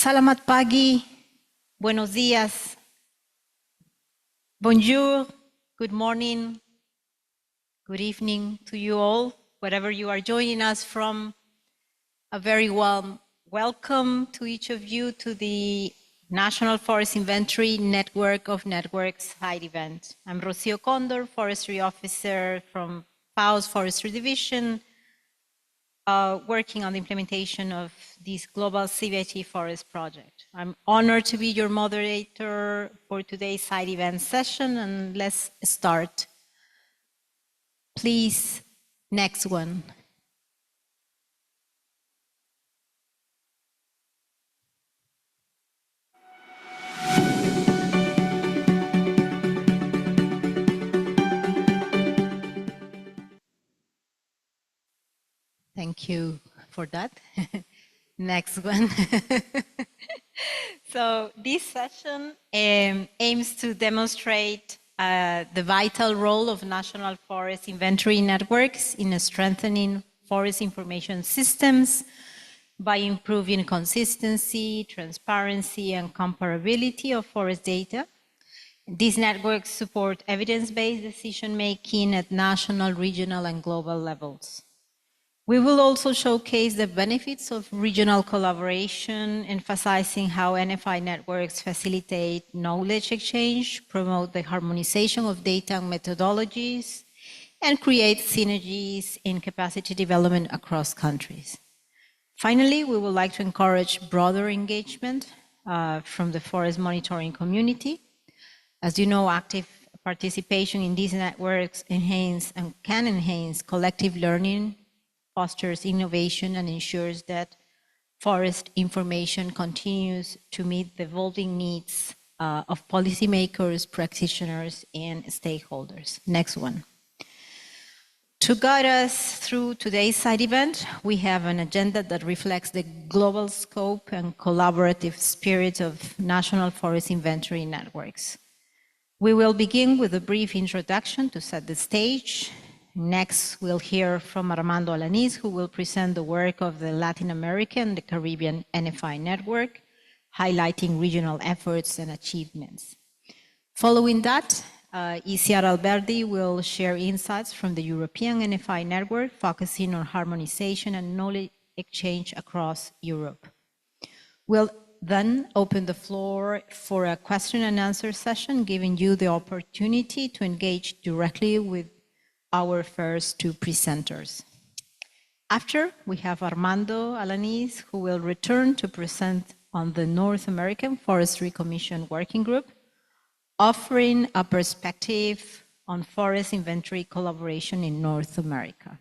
Salamat pagi, buenos días, bonjour, good morning, good evening to you all, wherever you are joining us from. A very warm welcome to each of you to the National Forest Inventory Network of Networks side event. I'm Rocio Condor, Forestry Officer from FAO's Forestry Division, working on the implementation of this global CBIT forest project. I'm honored to be your moderator for today's side event session, and let's start. Please, next one. Thank you for that. Next one. So this session aims to demonstrate the vital role of national forest inventory networks in strengthening forest information systems by improving consistency, transparency, and comparability of forest data. These networks support evidence-based decision-making at national, regional, and global levels. We will also showcase the benefits of regional collaboration, emphasizing how NFI networks facilitate knowledge exchange, promote the harmonization of data and methodologies, and create synergies in capacity development across countries. Finally, we would like to encourage broader engagement from the forest monitoring community. As you know, active participation in these networks can enhance collective learning, fosters innovation, and ensures that forest information continues to meet the evolving needs of policymakers, practitioners, and stakeholders. Next one. To guide us through today's side event, we have an agenda that reflects the global scope and collaborative spirit of national forest inventory networks. We will begin with a brief introduction to set the stage. Next, we'll hear from Armando Alaniz, who will present the work of the Latin American and the Caribbean NFI network, highlighting regional efforts and achievements. Following that, Isiar Alberdi will share insights from the European NFI network, focusing on harmonization and knowledge exchange across Europe. We'll then open the floor for a question and answer session, giving you the opportunity to engage directly with our first two presenters. After, we have Armando Alaniz, who will return to present on the North American Forestry Commission Working Group, offering a perspective on forest inventory collaboration in North America.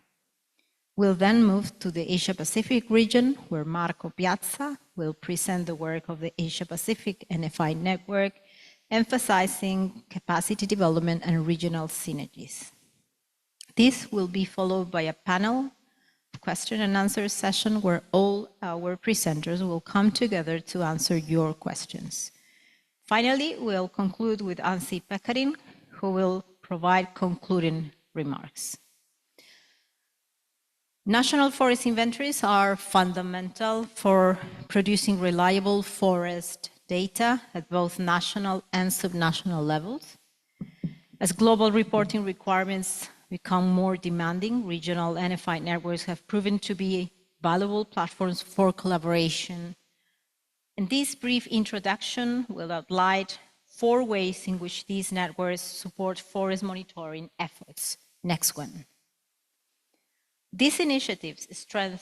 We'll then move to the Asia-Pacific region, where Marco Piazza will present the work of the Asia-Pacific NFI network, emphasizing capacity development and regional synergies. This will be followed by a panel question and answer session where all our presenters will come together to answer your questions. Finally, we'll conclude with Anssi Pekkarin, who will provide concluding remarks. National forest inventories are fundamental for producing reliable forest data at both national and subnational levels. As global reporting requirements become more demanding, regional NFI networks have proven to be valuable platforms for collaboration. And this brief introduction will outline 4 ways in which these networks support forest monitoring efforts. Next one. These initiatives strengthen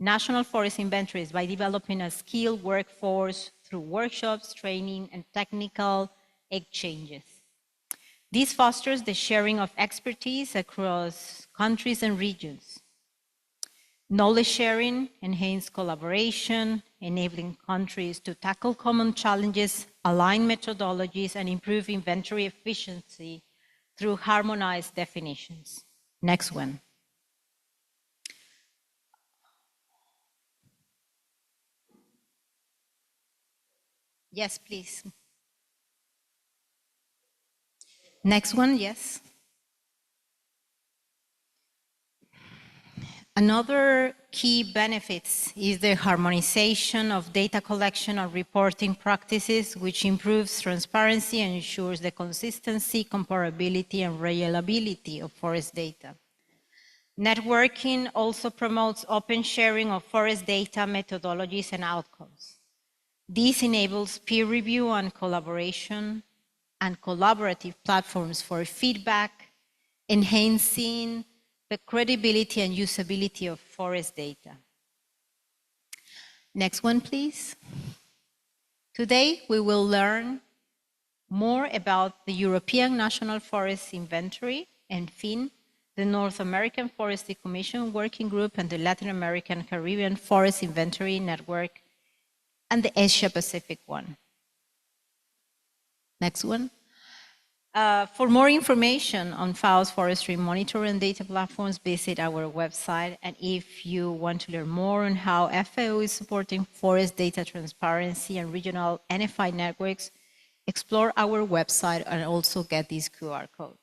national forest inventories by developing a skilled workforce through workshops, training, and technical exchanges. This fosters the sharing of expertise across countries and regions. Knowledge sharing enhances collaboration, enabling countries to tackle common challenges, align methodologies, and improve inventory efficiency through harmonized definitions. Next one. Yes, please. Next one, yes. Another key benefits is the harmonization of data collection and reporting practices, which improves transparency and ensures the consistency, comparability, and reliability of forest data. Networking also promotes open sharing of forest data methodologies and outcomes. This enables peer review and collaboration and collaborative platforms for feedback, enhancing the credibility and usability of forest data. Next one, please. Today, we will learn more about the European National Forest Inventory, NFIN, the North American Forestry Commission Working Group, and the Latin American Caribbean Forest Inventory Network, and the Asia Pacific one. Next one. For more information on FAO's forestry monitoring data platforms, visit our website. And if you want to learn more on how FAO is supporting forest data transparency and regional NFI networks, explore our website and also get this QR code.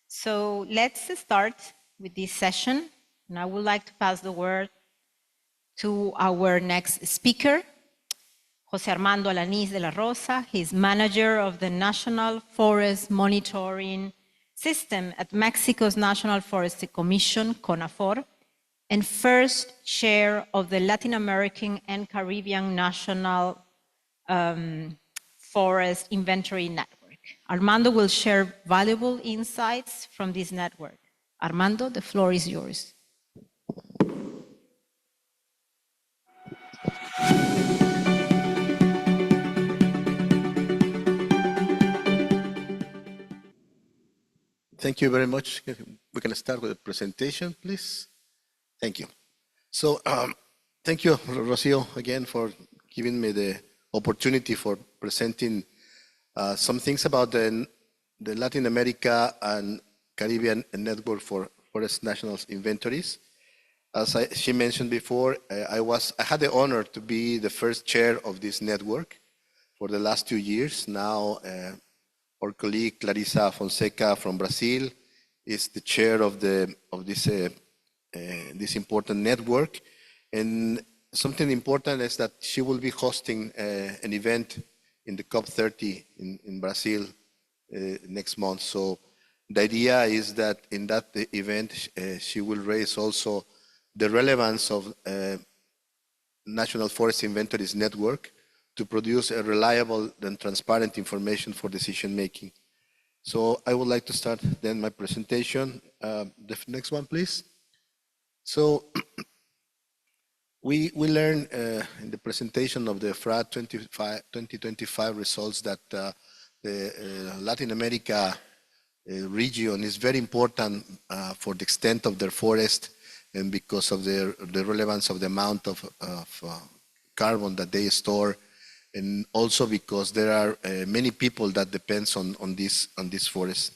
So let's start with this session. And I would like to pass the word to our next speaker, José Armando Alanís de la Rosa. He's manager of the National Forest Monitoring System at Mexico's National Forestry Commission, CONAFOR, and first chair of the Latin American and Caribbean National Forest Inventory Network. Armando will share valuable insights from this network. Armando, the floor is yours. Thank you very much. We can start with the presentation, please. Thank you. So, thank you, Rocio, again, for giving me the opportunity for presenting some things about the Latin America and Caribbean Network for Forest National Inventories. As she mentioned before, I had the honor to be the first chair of this network for the last 2 years. Now, our colleague Clarissa Fonseca from Brazil is the chair of this important network. And something important is that she will be hosting an event in the COP30 in Brazil next month. So the idea is that in that event, she will raise also the relevance of National Forest Inventories Network to produce a reliable and transparent information for decision making. So I would like to start then my presentation. The next one, please. So we learned in the presentation of the FRA 2025 results that the Latin America region is very important for the extent of their forest and because of the relevance of the amount of carbon that they store, and also because there are many people that depends on this forest.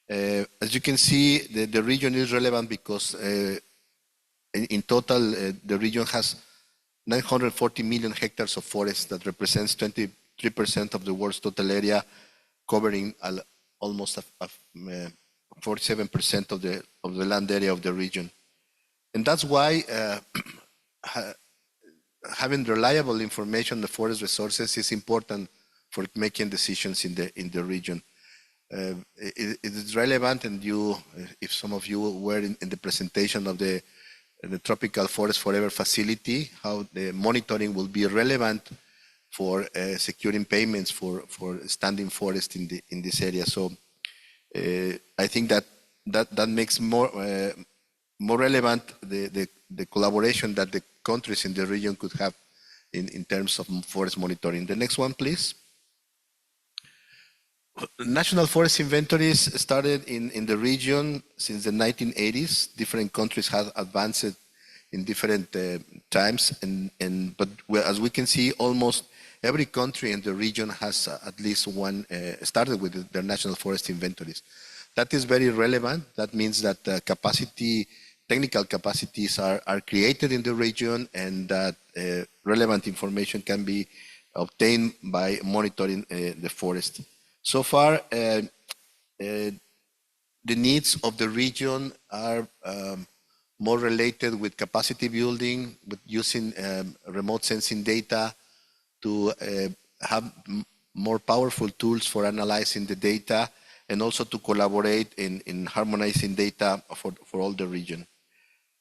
As you can see, the region is relevant because in total, the region has 940 million hectares of forest that represents 23% of the world's total area, covering almost 47% of the land area of the region. And that's why having reliable information on the forest resources is important for making decisions in the region. It is relevant, and if some of you were in the presentation of the Tropical Forest Forever facility, how the monitoring will be relevant for securing payments for standing forest in this area. So I think that makes more relevant the collaboration that the countries in the region could have in terms of forest monitoring. The next one, please. National forest inventories started in the region since the 1980s. Different countries have advanced in different times, but as we can see, almost every country in the region has at least one started with their national forest inventories. That is very relevant. That means that technical capacities are created in the region, and that relevant information can be obtained by monitoring the forest. So far, the needs of the region are more related with capacity building, with using remote sensing data to have more powerful tools for analyzing the data, and also to collaborate in harmonizing data for all the region.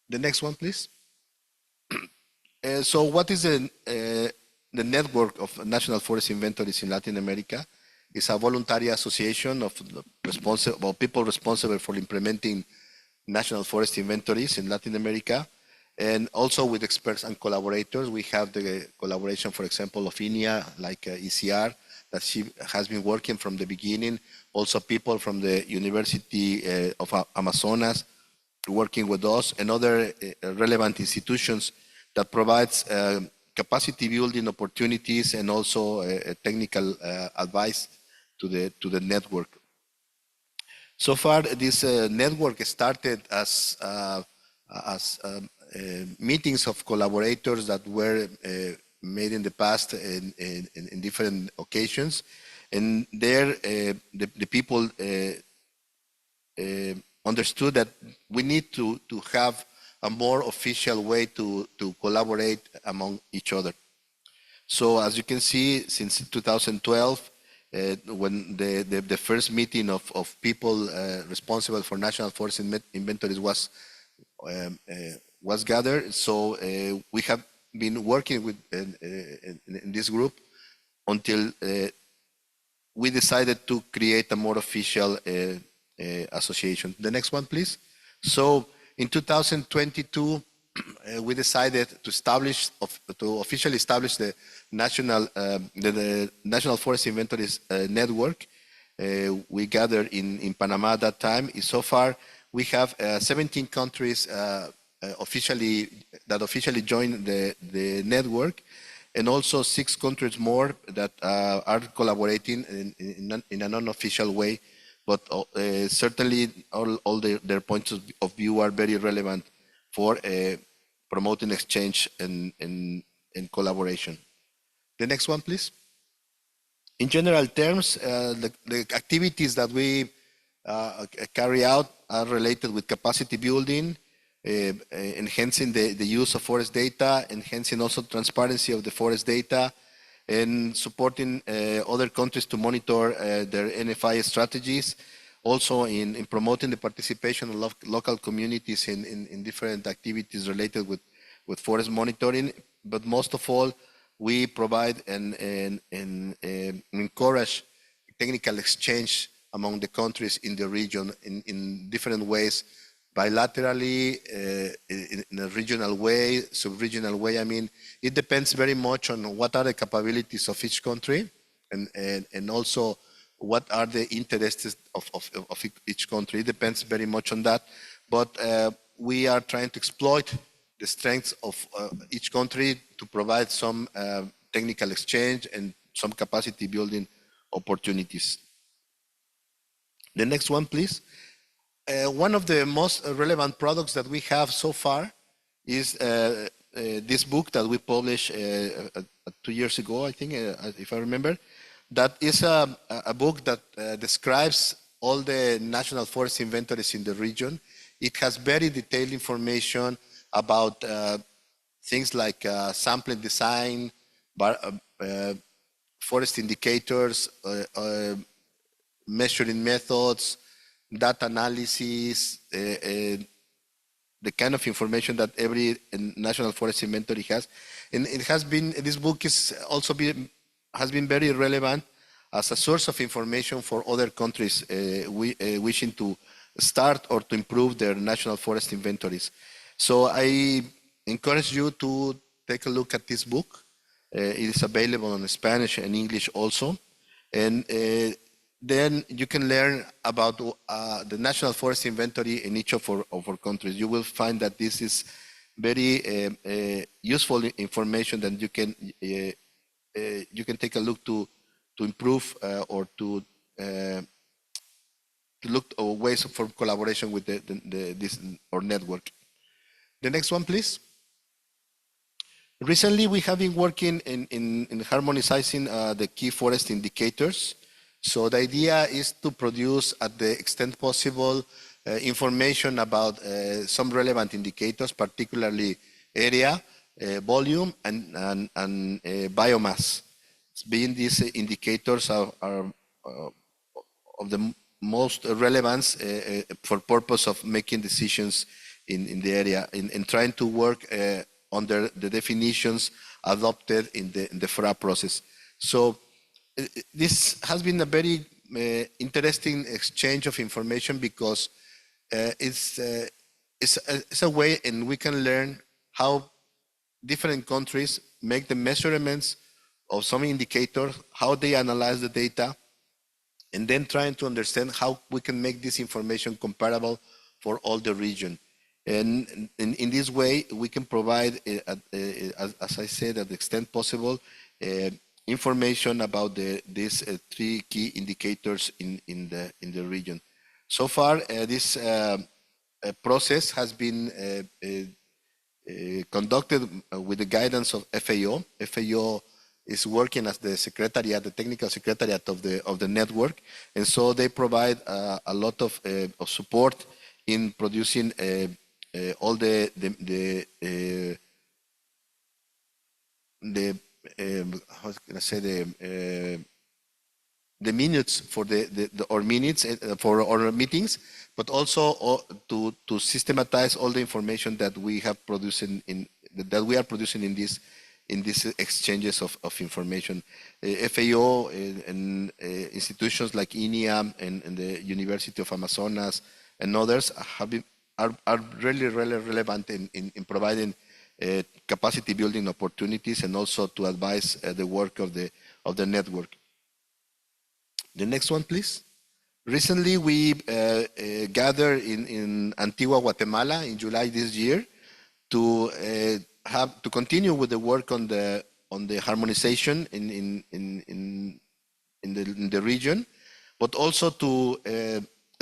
The next one, please. So what is the network of national forest inventories in Latin America? It's a voluntary association of people responsible for implementing national forest inventories in Latin America, and also with experts and collaborators. We have the collaboration, for example, of INEA, like ECR, that she has been working from the beginning. Also people from the University of Amazonas working with us, and other relevant institutions that provides capacity building opportunities and also technical advice to the network. So far, this network started as meetings of collaborators that were made in the past in different occasions, and there the people understood that we need to have a more official way to collaborate among each other. So as you can see, since 2012, when the first meeting of people responsible for national forest inventories was gathered, so we have been working with in this group until we decided to create a more official association. The next one, please. So in 2022, we decided to officially establish the National Forest Inventories Network. We gathered in Panama at that time. So far, we have 17 countries officially joined the network, and also 6 countries more that are collaborating in an unofficial way. But certainly, all their points of view are very relevant for promoting exchange and collaboration. The next one, please. In general terms, the activities that we carry out are related with capacity building, enhancing the use of forest data, enhancing also transparency of the forest data, and supporting other countries to monitor their NFI strategies, also in promoting the participation of local communities in different activities related with forest monitoring. But most of all, we provide and encourage technical exchange among the countries in the region in different ways, bilaterally, in a regional way, sub-regional way. I mean, it depends very much on what are the capabilities of each country, and also what are the interests of each country. It depends very much on that. But we are trying to exploit the strengths of each country to provide some technical exchange and some capacity building opportunities. The next one, please. One of the most relevant products that we have so far is this book that we published 2 years ago, I think, if I remember. That is a book that describes all the national forest inventories in the region. It has very detailed information about things like sampling design, forest indicators, measuring methods, data analysis, the kind of information that every national forest inventory has. And it has been, this book is also has been very relevant as a source of information for other countries wishing to start or to improve their national forest inventories. So I encourage you to take a look at this book. It is available in Spanish and English also. And then you can learn about the national forest inventory in each of our countries. You will find that this is very useful information that you can take a look to improve or to look at ways for collaboration with this our network. The next one, please. Recently, we have been working in harmonizing the key forest indicators. So the idea is to produce, at the extent possible, information about some relevant indicators, particularly area, volume, and biomass. Being these indicators are of the most relevance for purpose of making decisions in the area, in trying to work under the definitions adopted in the FRA process. So this has been a very interesting exchange of information because it's a way and we can learn how different countries make the measurements of some indicators, how they analyze the data, and then trying to understand how we can make this information comparable for all the region. And in this way, we can provide, as I said, at the extent possible, information about these three key indicators in the region. So far, this process has been conducted with the guidance of FAO. FAO is working as the secretariat, the technical secretariat of the network, and so they provide a lot of support in producing all the how can I say the minutes for or minutes for our meetings, but also to systematize all the information that we have produced that we are producing in these exchanges of information. FAO and institutions like INEA and the University of Amazonas and others are really relevant in providing capacity building opportunities and also to advise the work of the network. The next one, please. Recently, we gathered in Antigua, Guatemala in July this year to continue with the work on the harmonization in the region, but also to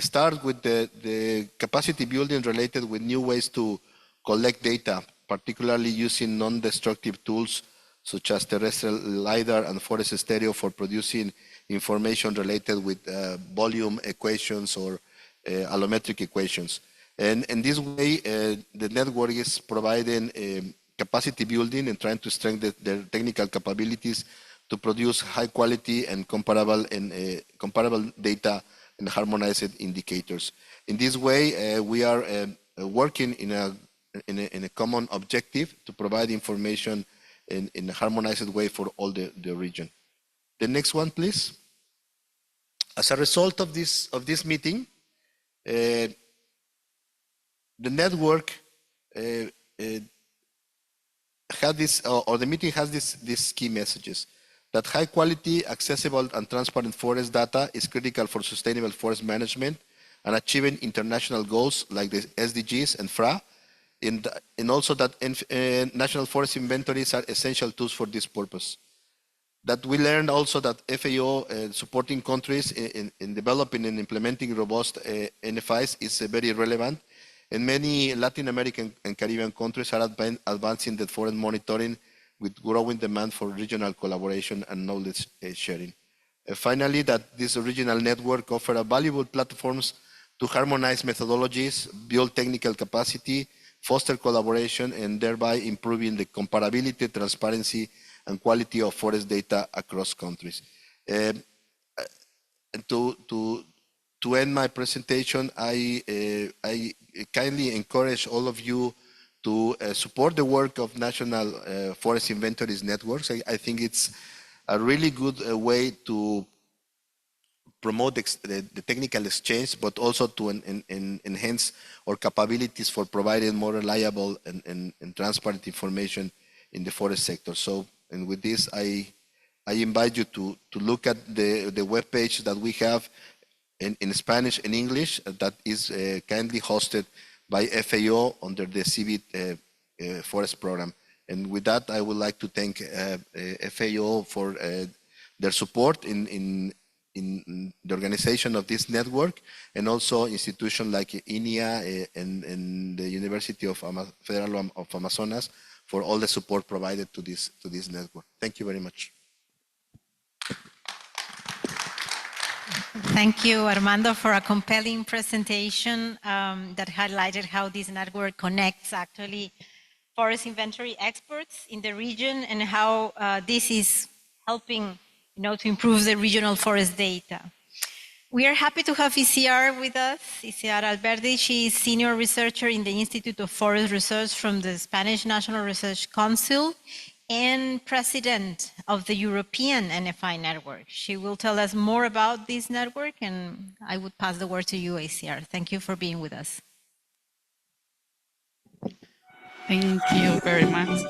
start with the capacity building related with new ways to collect data, particularly using non-destructive tools such as terrestrial LiDAR and forest stereo for producing information related with volume equations or allometric equations. And in this way, the network is providing capacity building and trying to strengthen their technical capabilities to produce high quality and comparable data and harmonized indicators. In this way, we are working in a common objective to provide information in a harmonized way for all the region. The next one, please. As a result of this meeting, the network had this, or the meeting has these key messages: that high quality, accessible, and transparent forest data is critical for sustainable forest management and achieving international goals like the SDGs and FRA, and also that national forest inventories are essential tools for this purpose. That we learned also that FAO supporting countries in developing and implementing robust NFIs is very relevant, and many Latin American and Caribbean countries are advancing the forest monitoring with growing demand for regional collaboration and knowledge sharing. Finally, that this regional network offers valuable platforms to harmonize methodologies, build technical capacity, foster collaboration, and thereby improving the comparability, transparency, and quality of forest data across countries. And to end my presentation, I kindly encourage all of you to support the work of National Forest Inventories Networks. I think it's a really good way to promote the technical exchange, but also to enhance our capabilities for providing more reliable and transparent information in the forest sector. So, and with this, I invite you to look at the webpage that we have in Spanish and English that is kindly hosted by FAO under the CIVIT Forest Program. And with that, I would like to thank FAO for their support in the organization of this network, and also institutions like INEA and the University of Federal of Amazonas for all the support provided to this network. Thank you very much. Thank you, Armando, for a compelling presentation that highlighted how this network connects actually forest inventory experts in the region and how this is helping, to improve the regional forest data. We are happy to have ICR with us, ICR Alberdi. She is senior researcher in the Institute of Forest Research from the Spanish National Research Council and president of the European NFI network. She will tell us more about this network, and I would pass the word to you, ICR. Thank you for being with us. Thank you very much.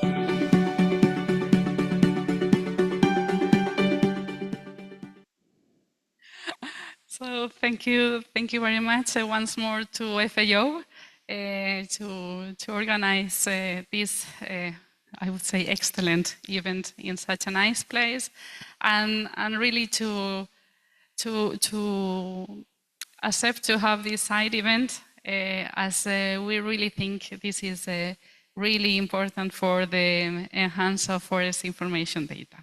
So thank you very much once more to FAO to organize this, I would say, excellent event in such a nice place, and really to accept to have this side event as we really think this is really important for the enhance of forest information data.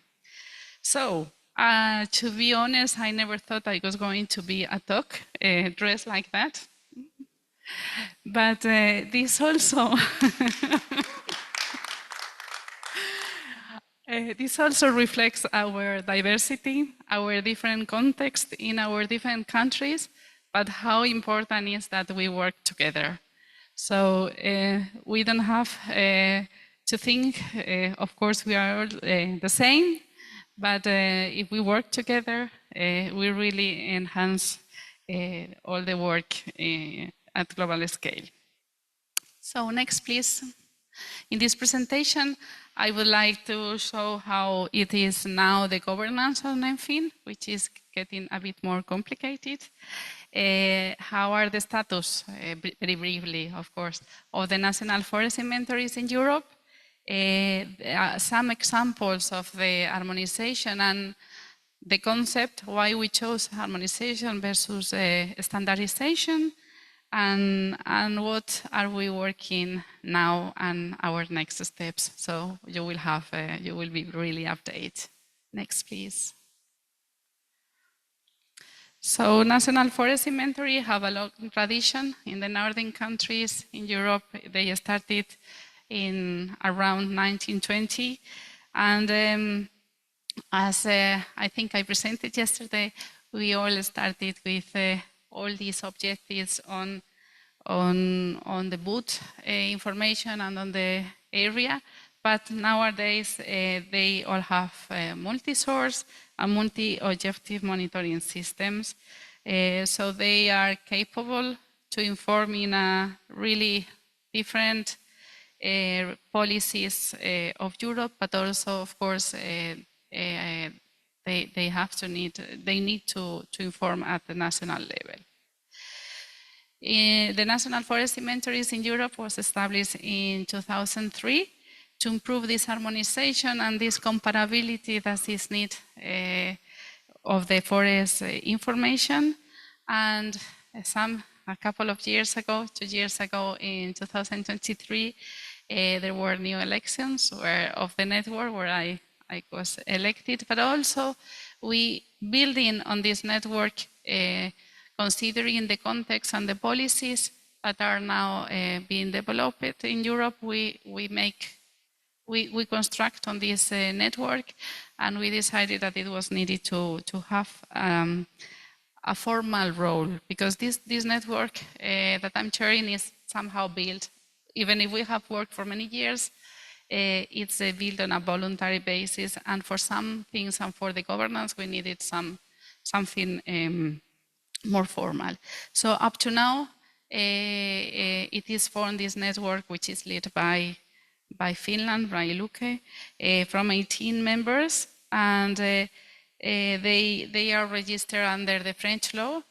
So, to be honest, I never thought I was going to be a talk dressed like that. But this also this also reflects our diversity, our different context in our different countries, but how important is that we work together. So we don't have to think, of course, we are all the same, but if we work together, we really enhance all the work at global scale. So next, please. In this presentation, I would like to show how it is now the governance of NFI, which is getting a bit more complicated. How are the status, very briefly, of course, of the national forest inventories in Europe? Some examples of the harmonization and the concept, why we chose harmonization versus standardization, and what are we working now and our next steps. So you will be really updated. Next, please. So national forest inventory have a long tradition in the northern countries in Europe. They started in around 1920, and as I think I presented yesterday, we all started with all these objectives on the boot information and on the area, but nowadays they all have multi-source and multi-objective monitoring systems, so they are capable to inform in a really different policies of Europe, but also, of course, they need to inform at the national level. The National Forest Inventories in Europe was established in 2003 to improve this harmonization and this comparability that is needed of the forest information. And a couple of years ago, 2 years ago, in 2023, there were new elections of the network where I was elected, but also we building on this network, considering the context and the policies that are now being developed in Europe, we construct on this network, and we decided that it was needed to have a formal role, because this network that I'm chairing is somehow built, even if we have worked for many years, it's built on a voluntary basis, and for some things and for the governance, we needed something more formal. So up to now, it is formed this network, which is led by Finland, by Luke, from 18 members, and they are registered under the French law.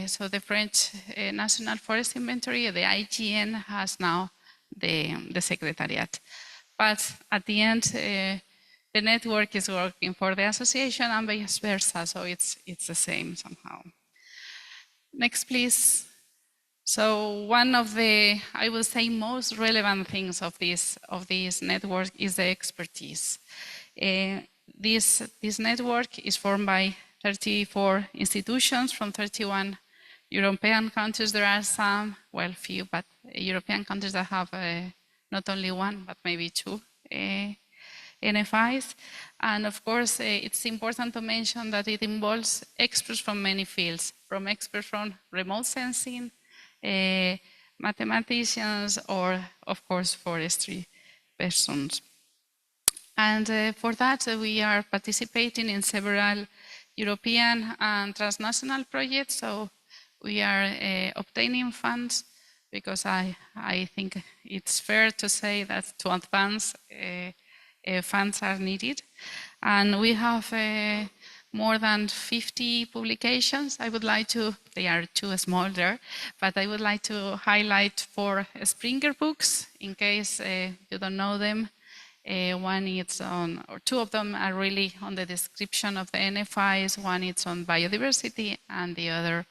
So the French National Forest Inventory, the IGN, has now the secretariat. But at the end, the network is working for the association and vice versa, so it's the same somehow. Next, please. So one of the, I will say, most relevant things of this network is the expertise. This network is formed by 34 institutions from 31 European countries. There are some, well, few, but European countries that have not only one, but maybe two NFIs. And of course, it's important to mention that it involves experts from many fields, from experts from remote sensing, mathematicians, or of course, forestry persons. And for that, we are participating in several European and transnational projects. So we are obtaining funds because I think it's fair to say that to advance, funds are needed. And we have more than 50 publications. I would like to, they are too small there, but I would like to highlight 4 Springer books in case you don't know them. One is on, or 2 of them are really on the description of the NFIs. One is on biodiversity and the other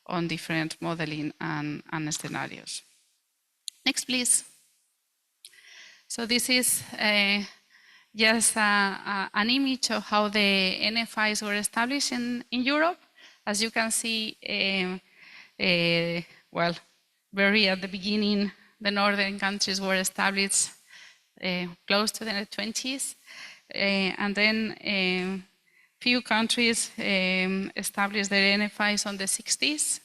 on different modeling and scenarios. Next, please. So this is just an image of how the NFIs were established in Europe. As you can see, well, very at the beginning, the northern countries were established close to the 20s. And then few countries established their NFIs on the 60s,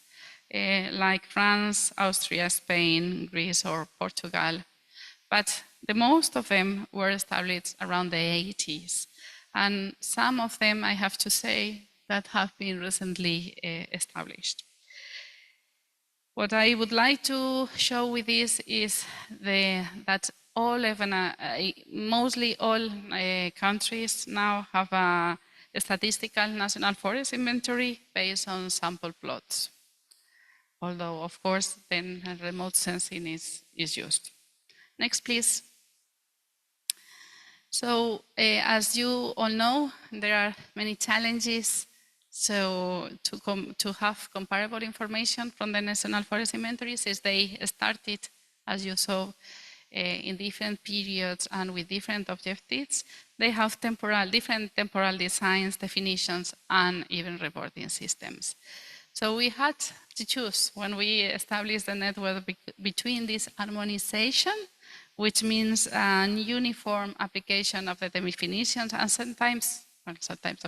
like France, Austria, Spain, Greece, or Portugal. But the most of them were established around the 80s. And some of them, I have to say, that have been recently established. What I would like to show with this is that mostly all countries now have a statistical national forest inventory based on sample plots. Although, of course, then remote sensing is used. Next, please. So, as you all know, there are many challenges. So, to have comparable information from the national forest inventories, as they started, as you saw, in different periods and with different objectives, they have different temporal designs, definitions, and even reporting systems. So we had to choose when we established the network between this harmonization, which means an uniform application of the definitions, and sometimes I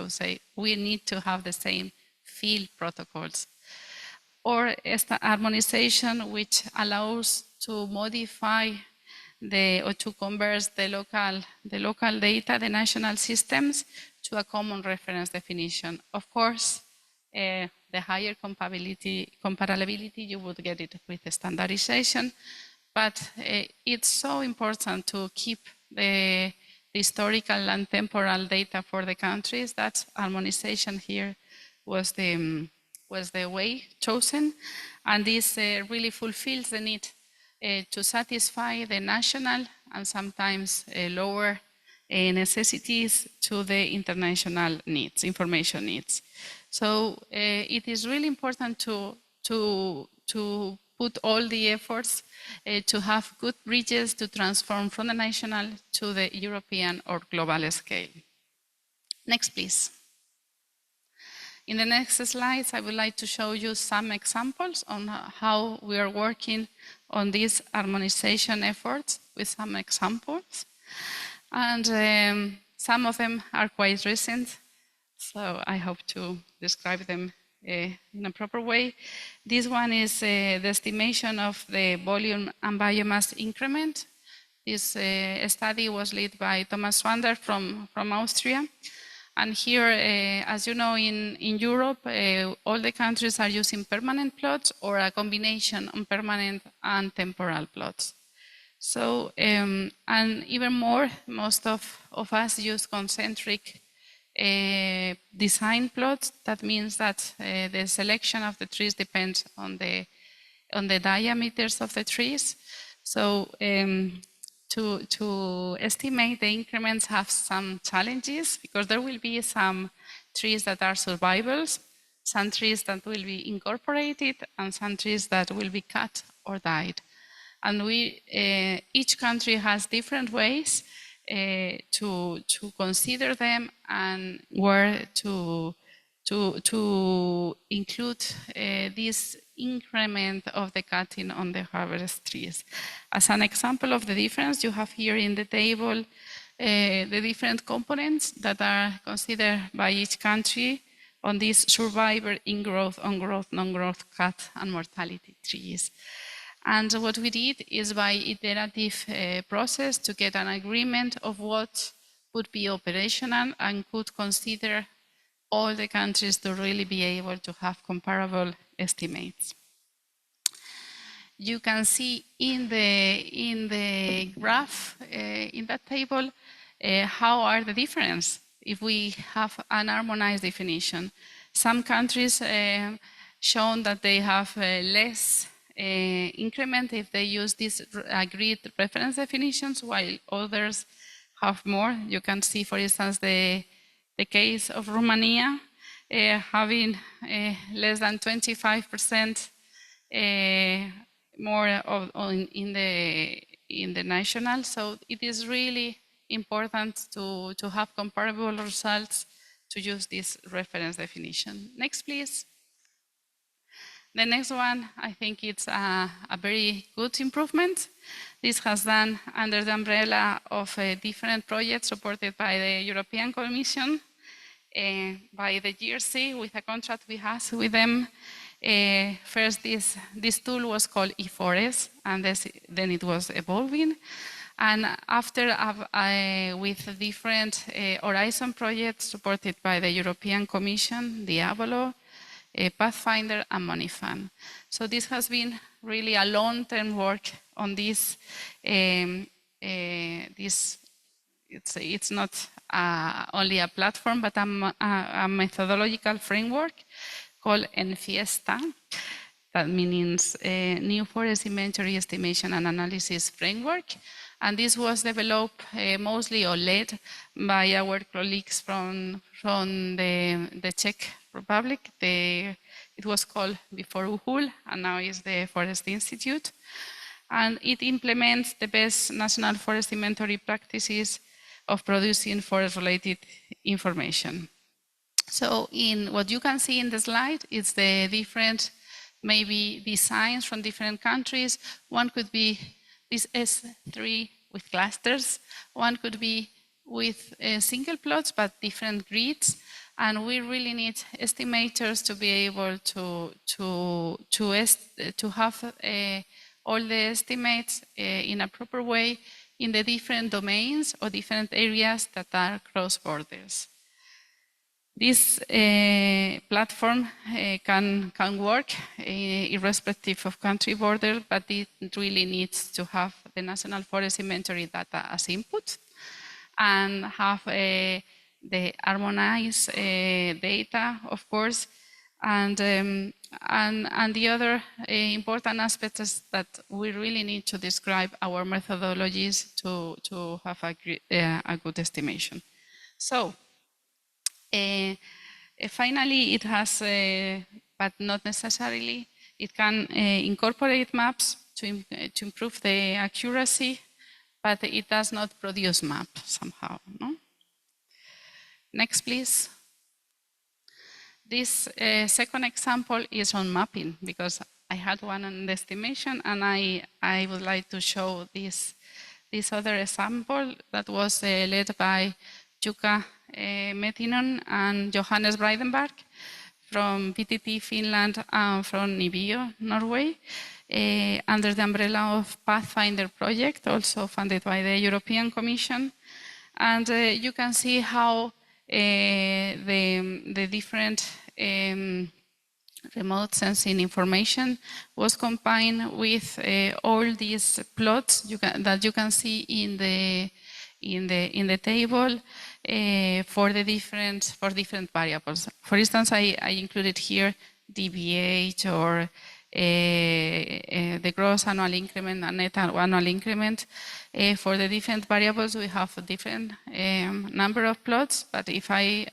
would say we need to have the same field protocols, or harmonization which allows to modify or to converge the local data, the national systems, to a common reference definition. Of course, the higher comparability, you would get it with the standardization, but it's so important to keep the historical and temporal data for the countries that harmonization here was the way chosen, and this really fulfills the need to satisfy the national and sometimes lower necessities to the international needs, information needs. So it is really important to put all the efforts to have good bridges to transform from the national to the European or global scale. Next, please. In the next slides, I would like to show you some examples on how we are working on these harmonization efforts with some examples. And some of them are quite recent, so I hope to describe them in a proper way. This one is the estimation of the volume and biomass increment. This study was led by Thomas Swander from Austria. And here, as you know, in Europe, all the countries are using permanent plots or a combination of permanent and temporal plots. So, and even more, most of us use concentric design plots. That means that the selection of the trees depends on the diameters of the trees. So, to estimate the increments have some challenges, because there will be some trees that are survivals, some trees that will be incorporated, and some trees that will be cut or died. And each country has different ways to consider them and where to to include this increment of the cutting on the harvest trees. As an example of the difference, you have here in the table the different components that are considered by each country on this survivor, in-growth, on-growth, non-growth, cut, and mortality trees. And what we did is by iterative process to get an agreement of what would be operational and could consider all the countries to really be able to have comparable estimates. You can see in the graph, in that table, how are the difference if we have an harmonized definition. Some countries shown that they have less increment if they use these agreed reference definitions, while others have more. You can see, for instance, the case of Romania having less than 25% more in the national. So it is really important to have comparable results to use this reference definition. Next, please. The next one, I think it's a very good improvement. This has done under the umbrella of different projects supported by the European Commission, by the GRC, with a contract we have with them. First, this tool was called eForest, and then it was evolving. And after, with different Horizon projects supported by the European Commission, the Avalo, Pathfinder, and Money Fund. So this has been really a long-term work on this. It's not only a platform, but a methodological framework called NFI. That means New Forest Inventory Estimation and Analysis Framework. And this was developed mostly or led by our colleagues from the Czech Republic. It was called before UHUL, and now is the Forest Institute. And it implements the best national forest inventory practices of producing forest-related information. So in what you can see in the slide, it's the different maybe designs from different countries. One could be this S3 with clusters. One could be with single plots, but different grids. And we really need estimators to be able to have all the estimates in a proper way in the different domains or different areas that are cross borders. This platform can work irrespective of country border, but it really needs to have the National Forest Inventory data as input and have the harmonized data, of course. And the other important aspect is that we really need to describe our methodologies to have a good estimation. So, finally, it has, but not necessarily, it can incorporate maps to improve the accuracy, but it does not produce maps somehow. No? Next, please. This second example is on mapping, because I had one on the estimation, and I would like to show this other example that was led by Jukka Metinen and Johannes Breidenberg from VTT Finland and from Nibio, Norway, under the umbrella of Pathfinder project, also funded by the European Commission. And you can see how the different remote sensing information was combined with all these plots that you can see in the table for different variables. For instance, I included here DBH or the gross annual increment and net annual increment. For the different variables, we have a different number of plots, but if I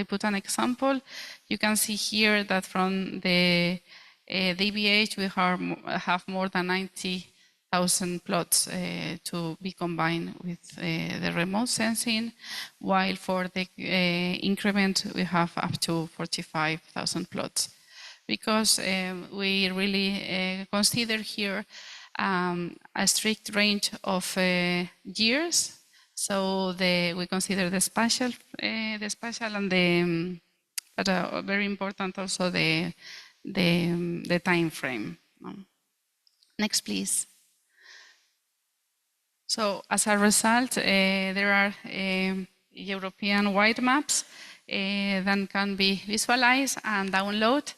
put an example, you can see here that from the DBH, we have more than 90,000 1,000 plots to be combined with the remote sensing, while for the increment we have up to 45,000 plots. Because we really consider here a strict range of years. So we consider the spatial and the, but very important also the time frame. Next, please. So as a result, there are European-wide maps that can be visualized and download.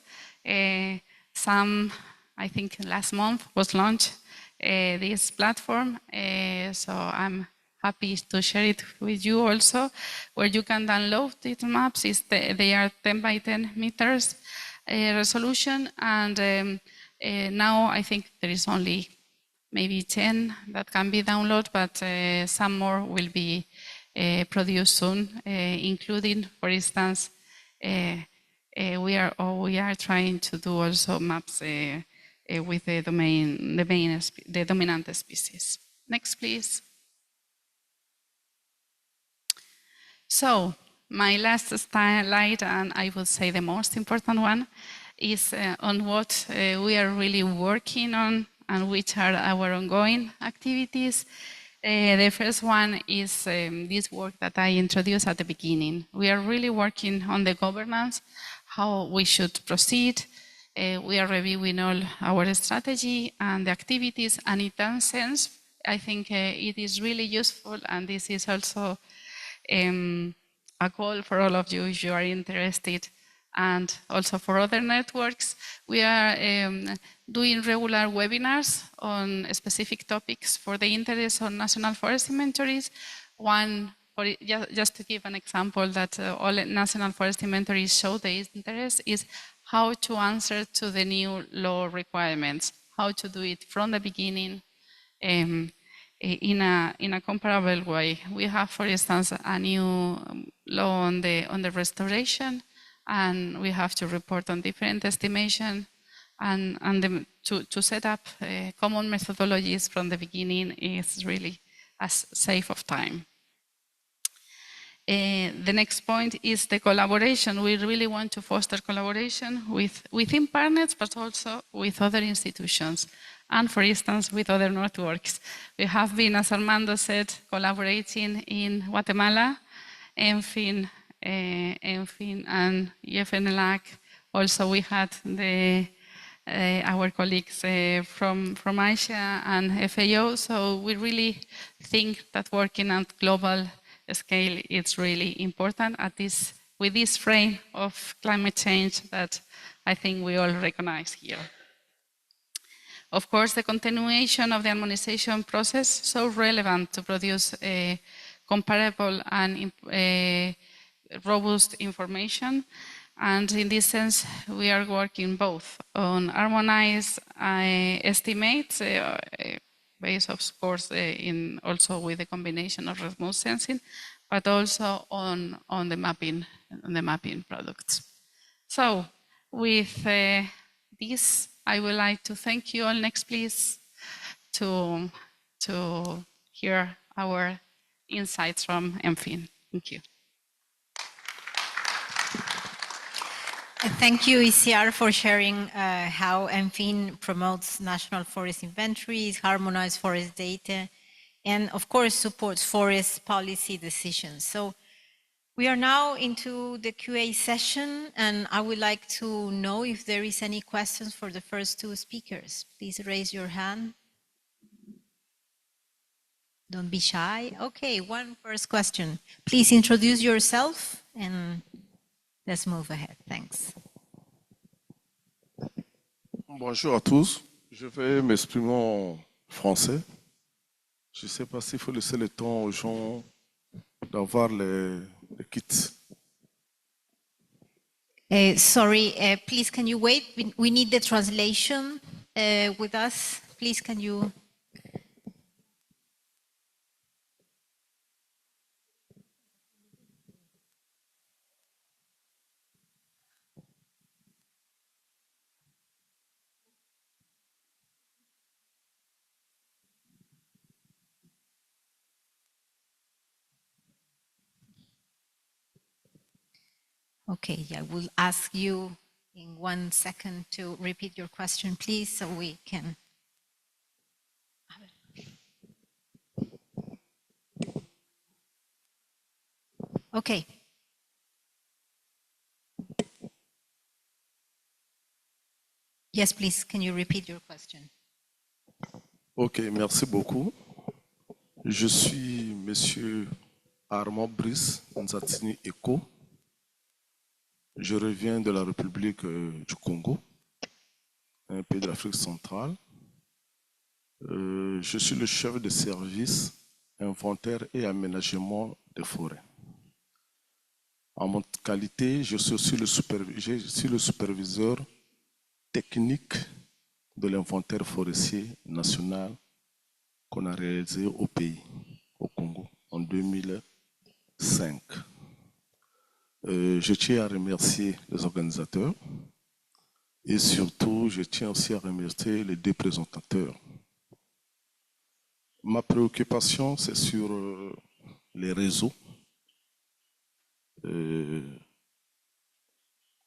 Some, I think last month was launched this platform. So I'm happy to share it with you also, where you can download these maps. They are 10 by 10 meters resolution, and now I think there is only maybe 10 that can be downloaded, but some more will be produced soon, including, for instance, we are trying to do also maps with the dominant species. Next, please. So my last slide, and I would say the most important one, is on what we are really working on and which are our ongoing activities. The first one is this work that I introduced at the beginning. We are really working on the governance, how we should proceed. We are reviewing all our strategy and the activities, and in that sense, I think it is really useful, and this is also a call for all of you if you are interested, and also for other networks. We are doing regular webinars on specific topics for the interest on national forest inventories. One, just to give an example that all national forest inventories show the interest, is how to answer to the new law requirements, how to do it from the beginning in a comparable way. We have, for instance, a new law on the restoration, and we have to report on different estimation, and to set up common methodologies from the beginning is really a save of time. The next point is the collaboration. We really want to foster collaboration within partners, but also with other institutions, and for instance, with other networks. We have been, as Armando said, collaborating in Guatemala, NFI, and GFNLAC. Also, we had our colleagues from Asia and FAO, so we really think that working at global scale is really important with this frame of climate change that I think we all recognize here. Of course, the continuation of the harmonization process is so relevant to produce comparable and robust information. And in this sense, we are working both on harmonized estimates, based, of course, also with the combination of remote sensing, but also on the mapping products. So, with this, I would like to thank you all. Next, please, to hear our insights from NFI. Thank you. Thank you, ECR, for sharing how NFI promotes national forest inventories, harmonized forest data, and of course supports forest policy decisions. So we are now into the QA session, and I would like to know if there is any questions for the first two speakers. Please raise your hand. Don't be shy. Okay, one first question. Please introduce yourself and let's move ahead. Thanks. Bonjour à tous. Je vais m'exprimer en français. Je ne sais pas s'il faut laisser le temps aux gens d'avoir les kits. Sorry, please can you wait? We need the translation with us. Please can you... Okay, I will ask you in 1 second to repeat your question, please, so we can. Okay. Yes, please, can you repeat your question? Ok, merci beaucoup. Je suis Monsieur Armand Brice Nzatini Eko. Je reviens de la République du Congo, un pays de l'Afrique centrale. Je suis le chef de service inventaire et aménagement des forêts. En mon qualité, je suis aussi le superviseur technique de l'inventaire forestier national qu'on a réalisé au pays, au Congo, en 2005. Je tiens à remercier les organisateurs et surtout, je tiens aussi à remercier les deux présentateurs. Ma préoccupation, c'est sur les réseaux.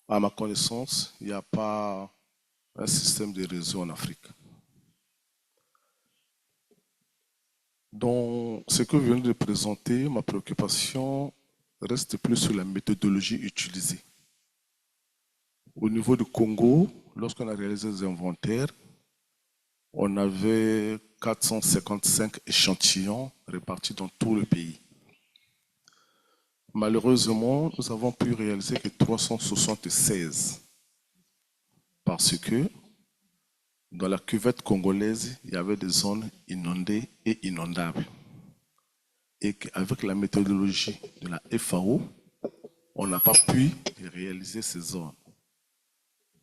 À ma connaissance, il n'y a pas un système de réseau en Afrique. Dans ce que je viens de présenter, ma préoccupation reste plus sur la méthodologie utilisée. Au niveau du Congo, lorsqu'on a réalisé les inventaires, on avait 455 échantillons répartis dans tout le pays. Malheureusement, nous avons pu réaliser que 376 parce que dans la cuvette congolaise, il y avait des zones inondées et inondables. Et qu'avec la méthodologie de la FAO, on n'a pas pu réaliser ces zones.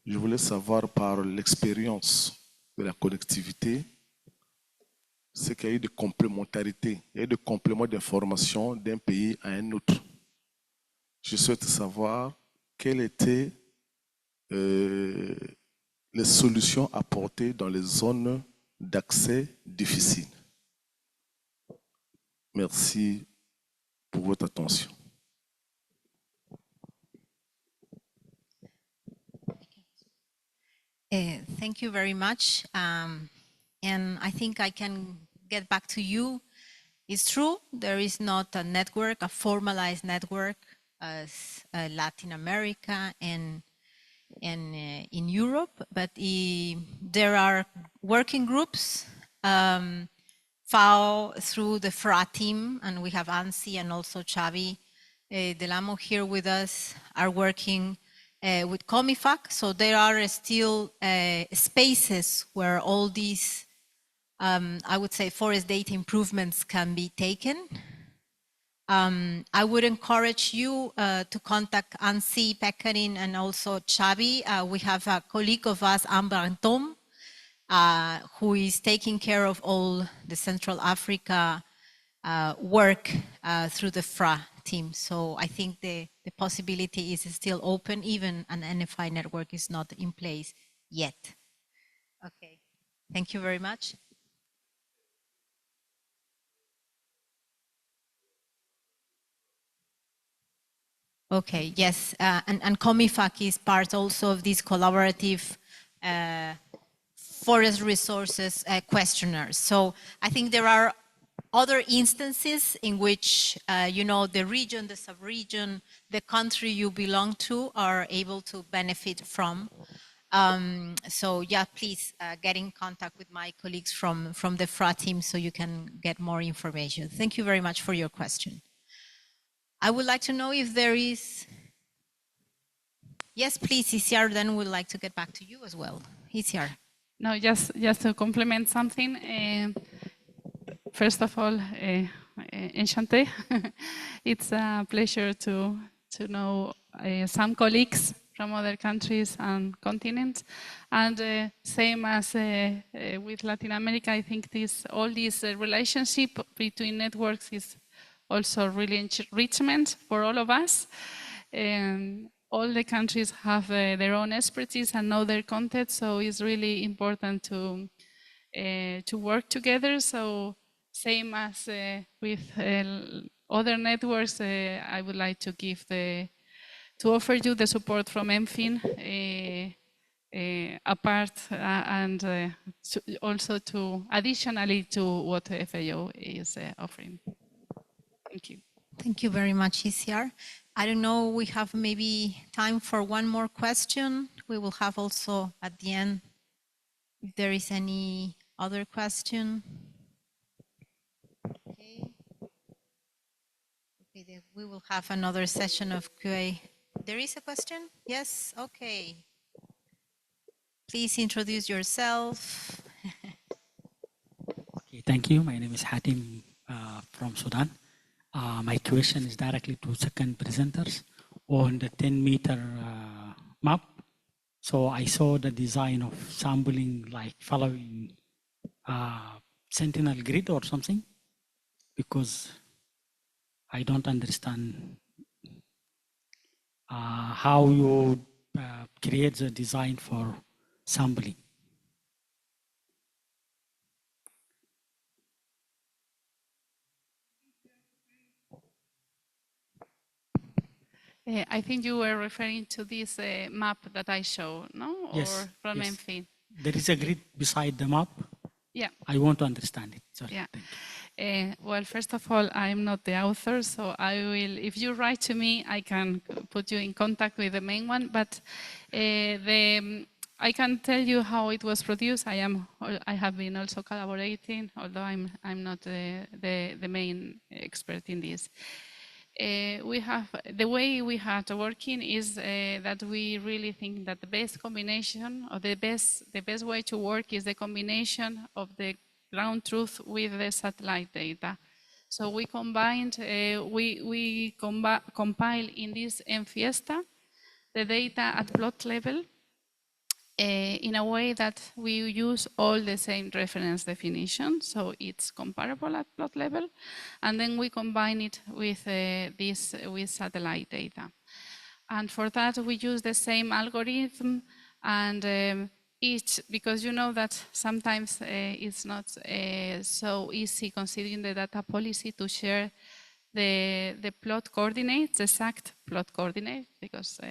Je voulais savoir par l'expérience de la connectivité, c'est qu'il y a eu des complémentarités, il y a eu des compléments d'information d'un pays à un autre. Je souhaite savoir quelles étaient les solutions apportées dans les zones d'accès difficiles. Merci pour votre attention. Thank you very much. And I think I can get back to you. It's true, there is not a network, a formalized network as Latin America and in Europe, but there are working groups FAO through the FRA team, and we have Ansi and also Xavi Delamo here with us, are working with COMIFAC. So there are still spaces where all these, I would say, forest data improvements can be taken. I would encourage you to contact Ansi, Pekarin, and also Xavi. We have a colleague of us, Amber and Tom, who is taking care of all the Central Africa work through the FRA team. So I think the possibility is still open, even an NFI network is not in place yet. Okay, thank you very much. Okay, yes, and COMIFAC is part also of this collaborative forest resources questionnaires. So I think there are other instances in which, you know, the region, the sub-region, the country you belong to are able to benefit from. So yeah, please get in contact with my colleagues from the FRA team so you can get more information. Thank you very much for your question. I would like to know if there is, yes, please, ECR, then we'd like to get back to you as well. ECR. No, just to complement something. First of all, enchanté. It's a pleasure to know some colleagues from other countries and continents. And same as with Latin America, I think all this relationship between networks is also really enrichment for all of us. All the countries have their own expertise and know their context, so it's really important to work together. So same as with other networks, I would like to give the to offer you the support from MFIN apart and also to additionally to what FAO is offering. Thank you. Thank you very much, ECR. I don't know, we have maybe time for one more question. We will have also at the end, if there is any other question. Okay. Okay, then we will have another session of QA. There is a question? Yes? Okay. Please introduce yourself. Okay, thank you. My name is Hatim from Sudan. My question is directly to second presenters on the 10-meter map. So I saw the design of sampling like following sentinel grid or something, because I don't understand how you create the design for sampling. I think you were referring to this map that I showed, no? Yes, or from yes. MFIN. There is a grid beside the map. Yeah. I want to understand it. Sorry. Yeah. Well, first of all, I'm not the author, so I will, if you write to me, I can put you in contact with the main one, but I can tell you how it was produced. I have been also collaborating, although I'm not the main expert in this. The way we had working is that we really think that the best combination, or the best way to work is the combination of the ground truth with the satellite data. So we combined, we compile in this Enfiesta the data at plot level in a way that we use all the same reference definition, so it's comparable at plot level, and then we combine it with with satellite data. And for that, we use the same algorithm, and because you know that sometimes it's not so easy considering the data policy to share the plot coordinates, the exact plot coordinates, because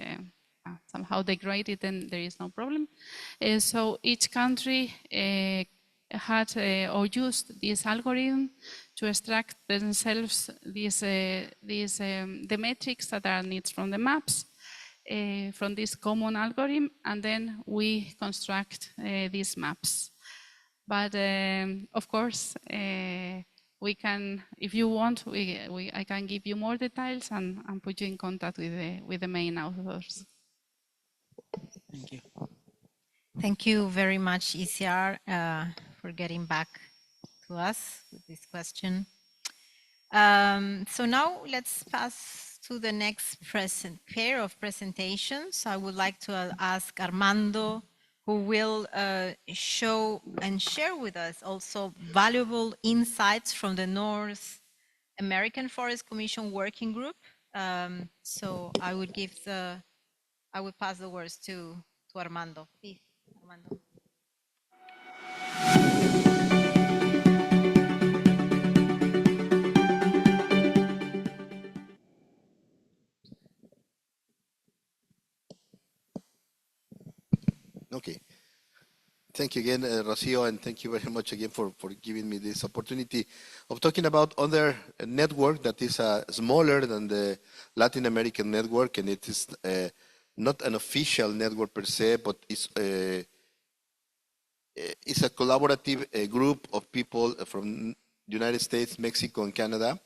somehow they grade it and there is no problem. So each country had or used this algorithm to extract themselves the metrics that are needs from the maps from this common algorithm, and then we construct these maps. But of course, we can, if you want, I can give you more details and put you in contact with the main authors. Thank you. Thank you very much, ECR, for getting back to us with this question. So now let's pass to the next pair of presentations. I would like to ask Armando, who will show and share with us also valuable insights from the North American Forest Commission Working Group. So I would pass the words to Armando. Please, Armando. Okay. Thank you again, Rocio, and thank you very much again for giving me this opportunity of talking about other network that is smaller than the Latin American network, and it is not an official network per se, but it's a collaborative group of people from the United States, Mexico, and Canada,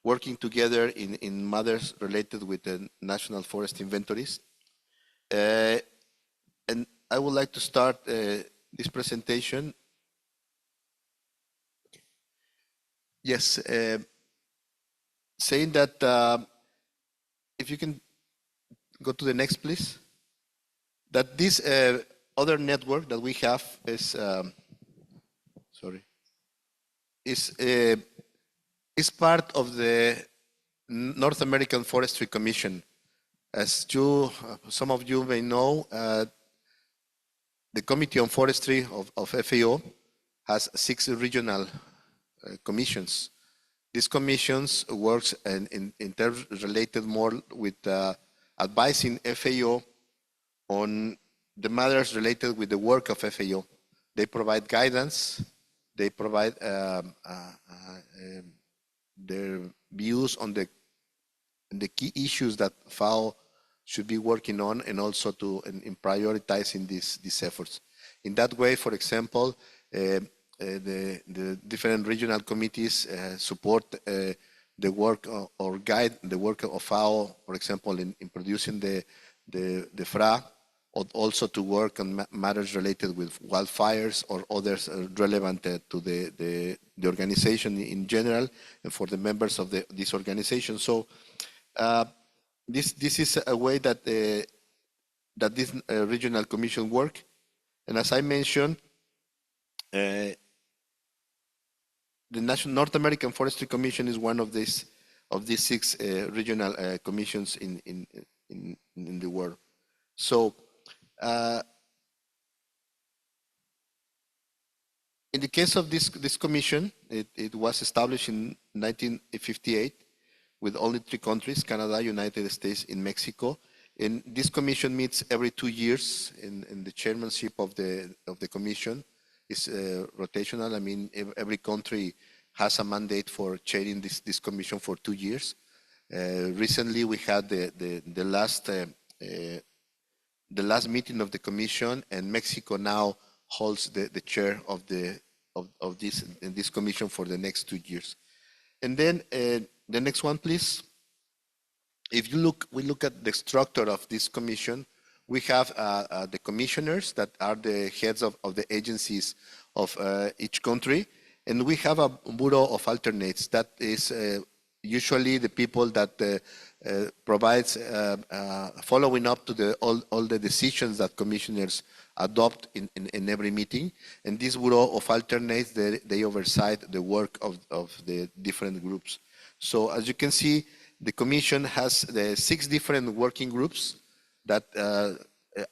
working together in matters related with the national forest inventories. And I would like to start this presentation. Yes, saying that if you can go to the next, please. That this other network that we have is is part of the North American Forestry Commission. As some of you may know, the Committee on Forestry of FAO has 6 regional commissions. These commissions works in terms related more with advising FAO on the matters related with the work of FAO. They provide guidance, they provide their views on the key issues that FAO should be working on, and also in prioritizing these efforts. In that way, for example, the different regional committees support the work or guide the work of FAO, for example, in producing the FRA, or also to work on matters related with wildfires or others relevant to the organization in general and for the members of this organization. So this is a way that this regional commission work. And as I mentioned, the North American Forestry Commission is one of these 6 regional commissions in the world. So in the case of this commission, it was established in 1958 with only 3 countries: Canada, United States, and Mexico. And this commission meets every 2 years, and the chairmanship of the commission is rotational. I mean, every country has a mandate for chairing this commission for 2 years. Recently, we had the last meeting of the commission, and Mexico now holds the chair of this commission for the next 2 years. And then the next one, please. If we look at the structure of this commission, we have the commissioners that are the heads of the agencies of each country, and we have a bureau of alternates that is usually the people that provides following up to all the decisions that commissioners adopt in every meeting. And this bureau of alternates, they oversight the work of the different groups. So as you can see, the Commission has the 6 different working groups that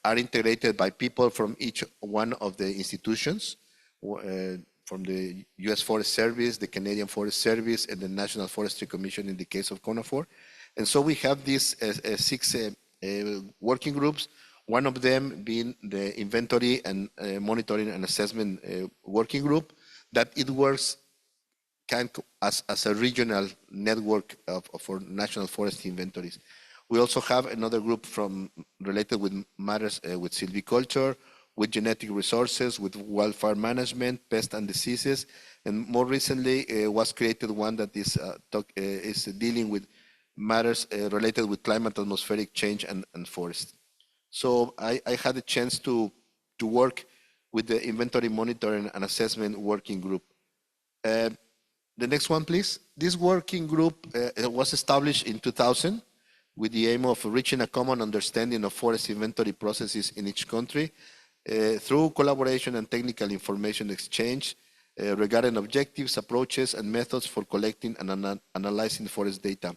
are integrated by people from each one of the institutions, from the U.S. Forest Service, the Canadian Forest Service, and the National Forestry Commission in the case of CONAFOR. And so we have these 6 working groups, one of them being the Inventory and Monitoring and Assessment Working Group, that it works as a regional network for national forest inventories. We also have another group related with matters with silviculture, with genetic resources, with wildfire management, pests and diseases, and more recently was created one that is dealing with matters related with climate, atmospheric change, and forest. So I had a chance to work with the Inventory Monitoring and Assessment Working Group. The next one, please. This working group was established in 2000 with the aim of reaching a common understanding of forest inventory processes in each country through collaboration and technical information exchange regarding objectives, approaches, and methods for collecting and analyzing forest data.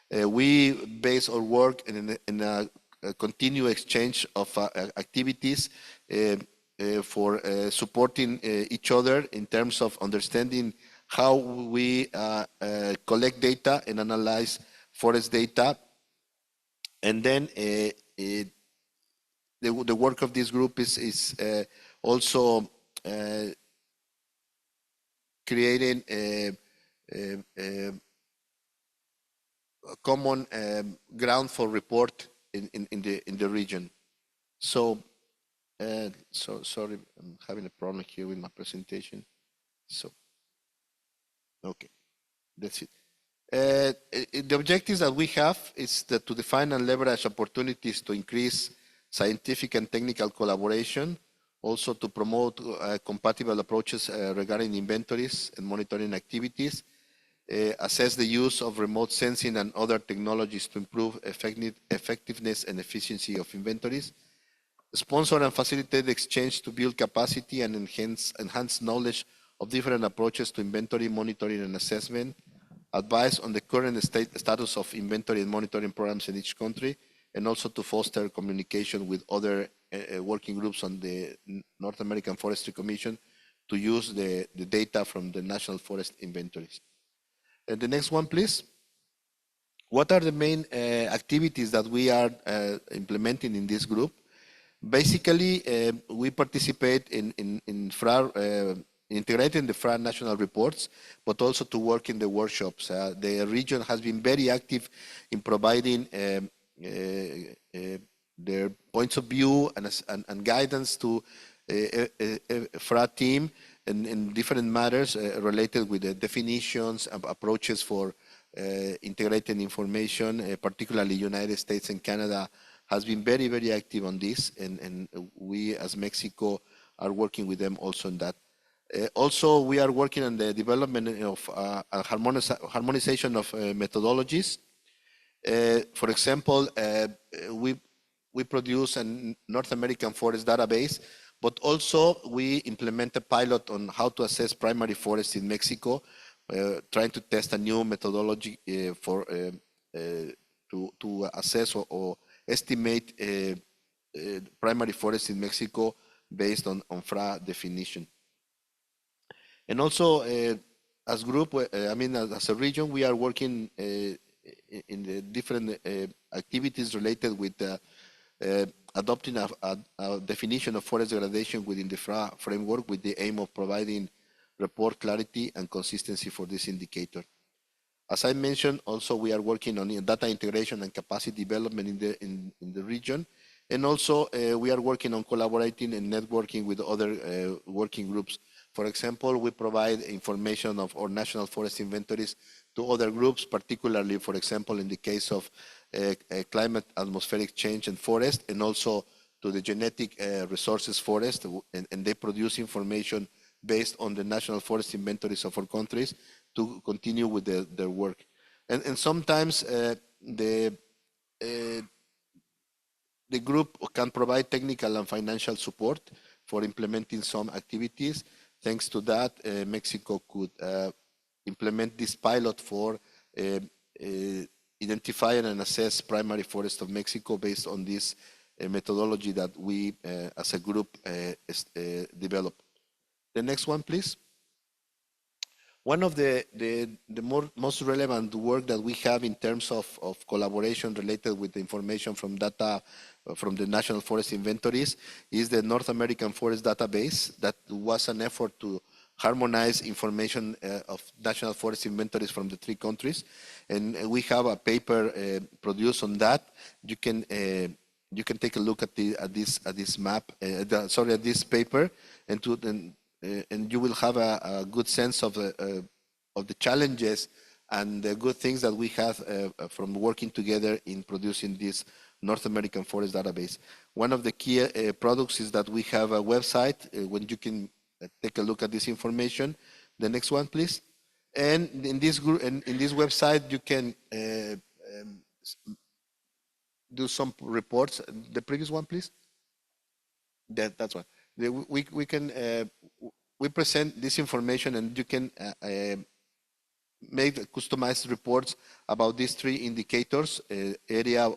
We base our work in a continuous exchange of activities for supporting each other in terms of understanding how we collect data and analyze forest data. And then the work of this group is also creating a common ground for report in the region. So sorry, I'm having a problem here with my presentation. So okay, that's it. The objectives that we have is to define and leverage opportunities to increase scientific and technical collaboration, also to promote compatible approaches regarding inventories and monitoring activities, assess the use of remote sensing and other technologies to improve effectiveness and efficiency of inventories, sponsor and facilitate the exchange to build capacity and enhance knowledge of different approaches to inventory, monitoring, and assessment, advise on the current status of inventory and monitoring programs in each country, and also to foster communication with other working groups on the North American Forestry Commission to use the data from the national forest inventories. And the next one, please. What are the main activities that we are implementing in this group? Basically, we participate in FRA, integrating the FRA national reports, but also to work in the workshops. The region has been very active in providing their points of view and guidance to FRA team in different matters related with the definitions and approaches for integrated information, particularly United States and Canada has been very, very active on this, and we as Mexico are working with them also on that. Also, we are working on the development of harmonization of methodologies. For example, we produce a North American forest database, but also we implement a pilot on how to assess primary forests in Mexico, trying to test a new methodology to assess or estimate primary forests in Mexico based on FRA definition. And also, as group, as a region, we are working in the different activities related with adopting a definition of forest degradation within the FRA framework with the aim of providing report clarity and consistency for this indicator. As I mentioned, also we are working on data integration and capacity development in the region. And also we are working on collaborating and networking with other working groups. For example, we provide information of our national forest inventories to other groups, particularly, for example, in the case of climate, atmospheric change and forest, and also to the genetic resources forest, and they produce information based on the national forest inventories of our countries to continue with their work. And sometimes the group can provide technical and financial support for implementing some activities. Thanks to that, Mexico could implement this pilot for identify and assess primary forest of Mexico based on this methodology that we as a group developed. The next one, please. One of the most relevant work that we have in terms of collaboration related with the information from data from the National Forest Inventories is the North American Forest Database. That was an effort to harmonize information of National Forest Inventories from the 3 countries. And we have a paper produced on that. You can take a look at this map, at this paper, and you will have a good sense of the challenges and the good things that we have from working together in producing this North American Forest Database. One of the key products is that we have a website when you can take a look at this information. The next one, please. And in this website, you can do some reports. The previous one, please. That's one. We present this information, and you can make customized reports about these 3 indicators: area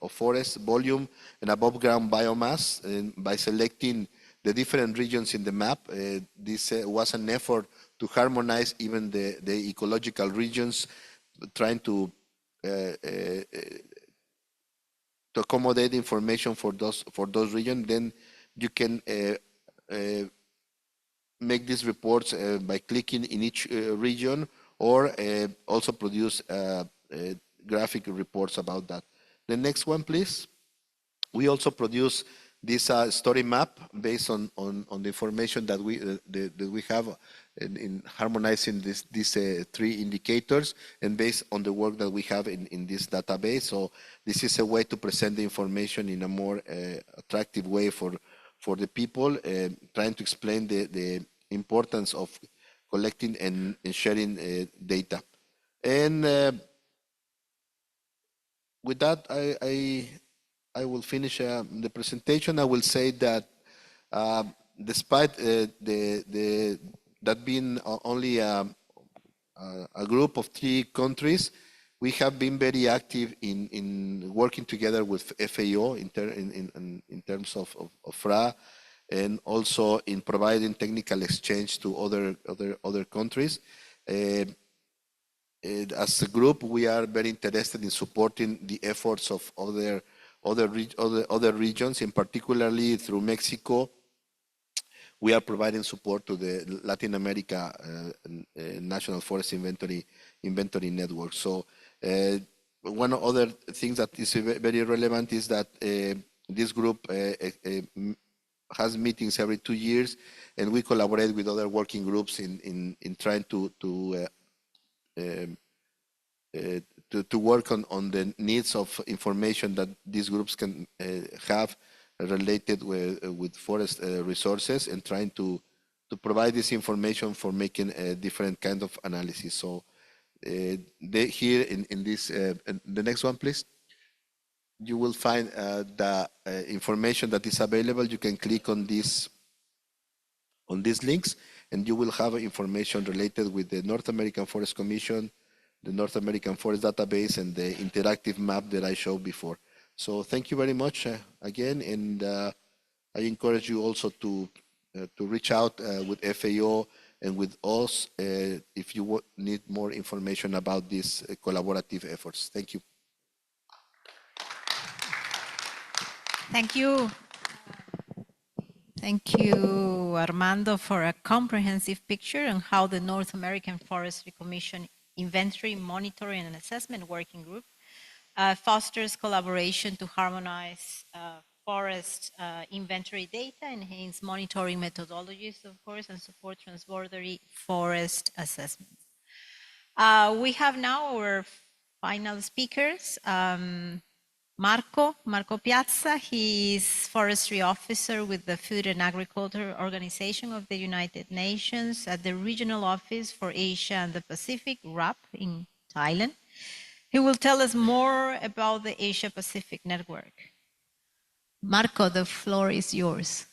of forest, volume, and above ground biomass. And by selecting the different regions in the map, this was an effort to harmonize even the ecological regions, trying to accommodate information for those regions. Then you can make these reports by clicking in each region, or also produce graphic reports about that. The next one, please. We also produce this story map based on the information that we have in harmonizing these 3 indicators, and based on the work that we have in this database. So this is a way to present the information in a more attractive way for the people, trying to explain the importance of collecting and sharing data. And with that, I will finish the presentation. I will say that despite that being only a group of 3 countries, we have been very active in working together with FAO in terms of FRA, and also in providing technical exchange to other countries. as a group, we are very interested in supporting the efforts of other regions, in particularly through Mexico. We are providing support to the Latin America National Forest Inventory Network. So one other thing that is very relevant is that this group has meetings every 2 years, and we collaborate with other working groups in trying to work on the needs of information that these groups can have related with forest resources, and trying to provide this information for making a different kind of analysis. So here in this, the next one, please. You will find the information that is available. You can click on these links, and you will have information related with the North American Forest Commission, the North American Forest Database, and the interactive map that I showed before. So thank you very much again, and I encourage you also to reach out with FAO and with us if you need more information about these collaborative efforts. Thank you. Thank you. Thank you, Armando, for a comprehensive picture on how the North American Forestry Commission Inventory, Monitoring, and Assessment Working Group fosters collaboration to harmonize forest inventory data, enhance monitoring methodologies, of course, and support transboundary forest assessments. We have now our final speakers. Marco Piazza, he is Forestry Officer with the Food and Agriculture Organization of the United Nations at the Regional Office for Asia and the Pacific, RAP, in Thailand. He will tell us more about the Asia Pacific Network. Marco, the floor is yours.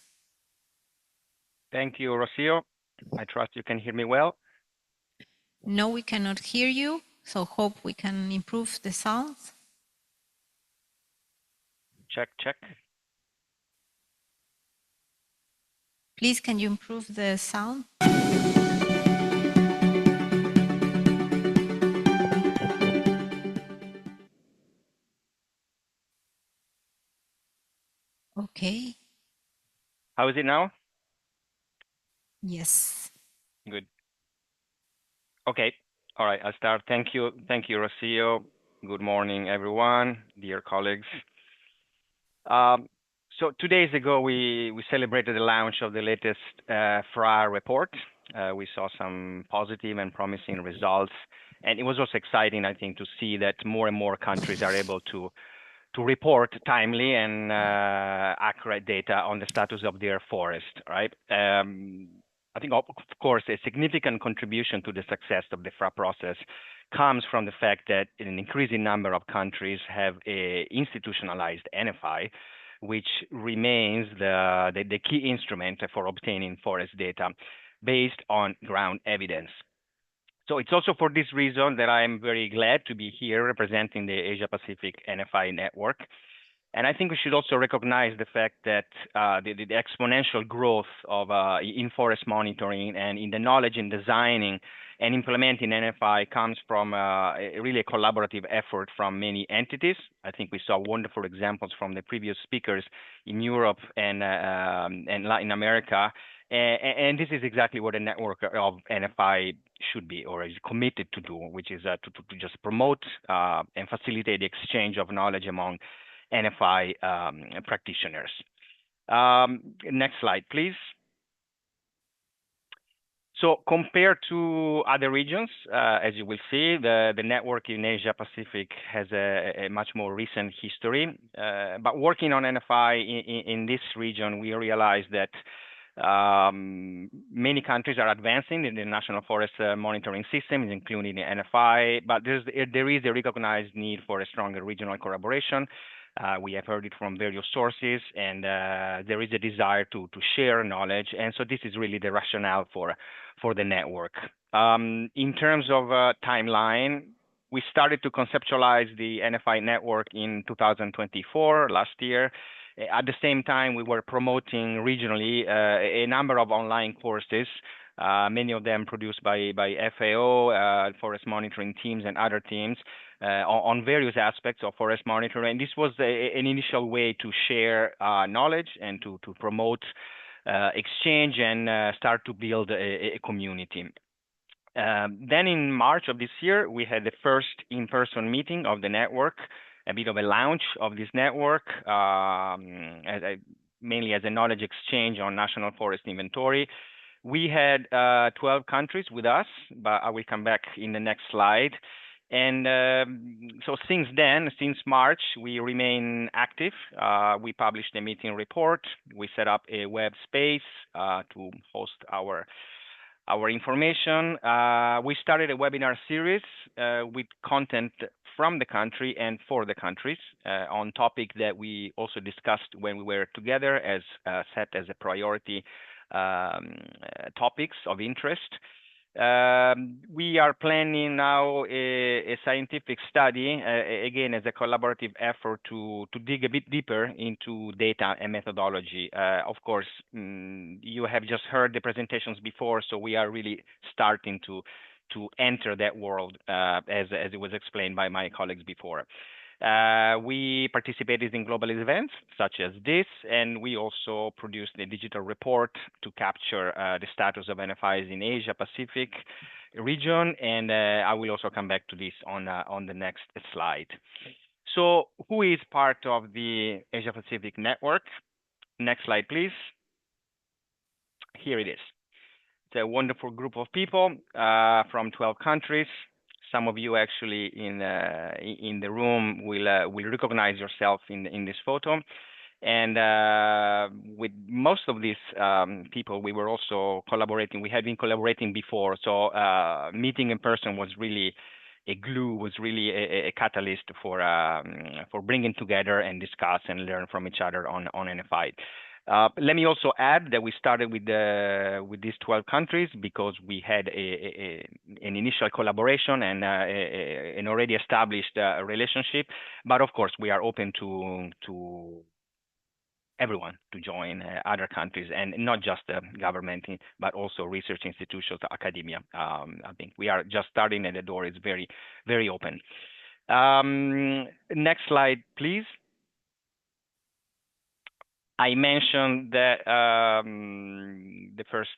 Thank you, Rocio. I trust you can hear me well. No, we cannot hear you, so hope we can improve the sound. Check, check. Please, can you improve the sound? Okay. How is it now? Yes. Good. Okay. All right, I'll start. Thank you, Rocio. Good morning, everyone, dear colleagues. So 2 days ago, we celebrated the launch of the latest FRA report. We saw some positive and promising results, and it was also exciting, I think, to see that more and more countries are able to report timely and accurate data on the status of their forest, right? I think, of course, a significant contribution to the success of the FRA process comes from the fact that an increasing number of countries have a institutionalized NFI, which remains the key instrument for obtaining forest data based on ground evidence. So it's also for this reason that I am very glad to be here representing the Asia Pacific NFI network. And I think we should also recognize the fact that the exponential growth of in forest monitoring and in the knowledge in designing and implementing NFI comes from really a collaborative effort from many entities. I think we saw wonderful examples from the previous speakers in Europe and Latin America. And this is exactly what a network of NFI should be, or is committed to do, which is to just promote and facilitate the exchange of knowledge among NFI practitioners. Next slide, please. So compared to other regions, as you will see, the network in Asia Pacific has a much more recent history. But working on NFI in this region, we realized that many countries are advancing in the national forest monitoring systems, including the NFI, but there is a recognized need for a stronger regional collaboration. We have heard it from various sources, and there is a desire to share knowledge. And so this is really the rationale for the network. In terms of timeline, we started to conceptualize the NFI network in 2024, last year. At the same time, we were promoting regionally a number of online courses many of them produced by FAO, forest monitoring teams and other teams on various aspects of forest monitoring. And this was an initial way to share knowledge and to promote exchange and start to build a community. Then in March of this year, we had the first in-person meeting of the network, a bit of a launch of this network, mainly as a knowledge exchange on national forest inventory. We had 12 countries with us, but I will come back in the next slide. And so since then, since March, we remain active. We published a meeting report. We set up a web space to host our information. We started a webinar series with content from the country and for the countries on topic that we also discussed when we were together as set as a priority topics of interest. We are planning now a scientific study, again, as a collaborative effort to dig a bit deeper into data and methodology. Of course, you have just heard the presentations before, so we are really starting to enter that world, as it was explained by my colleagues before. We participated in global events such as this, and we also produced a digital report to capture the status of NFIs in Asia Pacific region, and I will also come back to this on the next slide. So who is part of the Asia Pacific network? Next slide, please. Here it is. It's a wonderful group of people from 12 countries. Some of you actually in the room will recognize yourself in this photo. And with most of these people, we were also collaborating. We had been collaborating before, so meeting in person was really a glue, was really a catalyst for bringing together and discuss and learn from each other on NFI. Let me also add that we started with these 12 countries because we had an initial collaboration and an already established relationship. But of course, we are open to everyone to join other countries, and not just the government, but also research institutions, academia. I think we are just starting, and the door is very, very open. Next slide, please. I mentioned that the first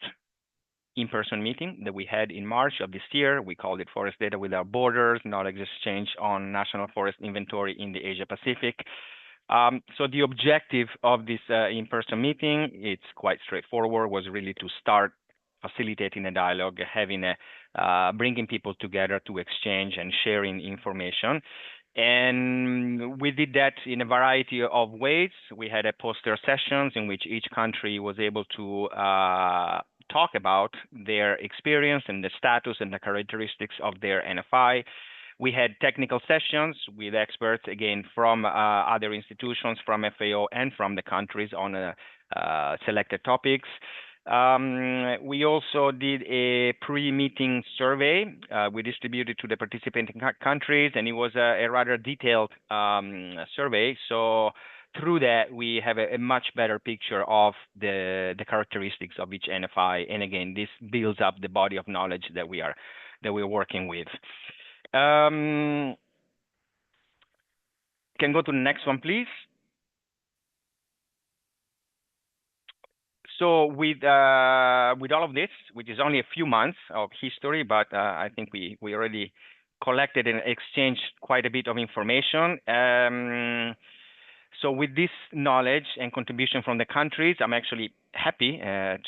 in-person meeting that we had in March of this year, we called it Forest Data Without Borders, Knowledge Exchange on National Forest Inventory in the Asia Pacific. So the objective of this in-person meeting, it's quite straightforward, was really to start facilitating a dialogue, bringing people together to exchange and sharing information. And we did that in a variety of ways. We had a poster sessions in which each country was able to talk about their experience and the status and the characteristics of their NFI. We had technical sessions with experts, again, from other institutions, from FAO and from the countries on selected topics. We also did a pre-meeting survey we distributed to the participating countries, and it was a rather detailed survey. So through that, we have a much better picture of the characteristics of each NFI. And again, this builds up the body of knowledge that we're working with. Can go to the next one, please. So with all of this, which is only a few months of history, but I think we already collected and exchanged quite a bit of information. So with this knowledge and contribution from the countries, I'm actually happy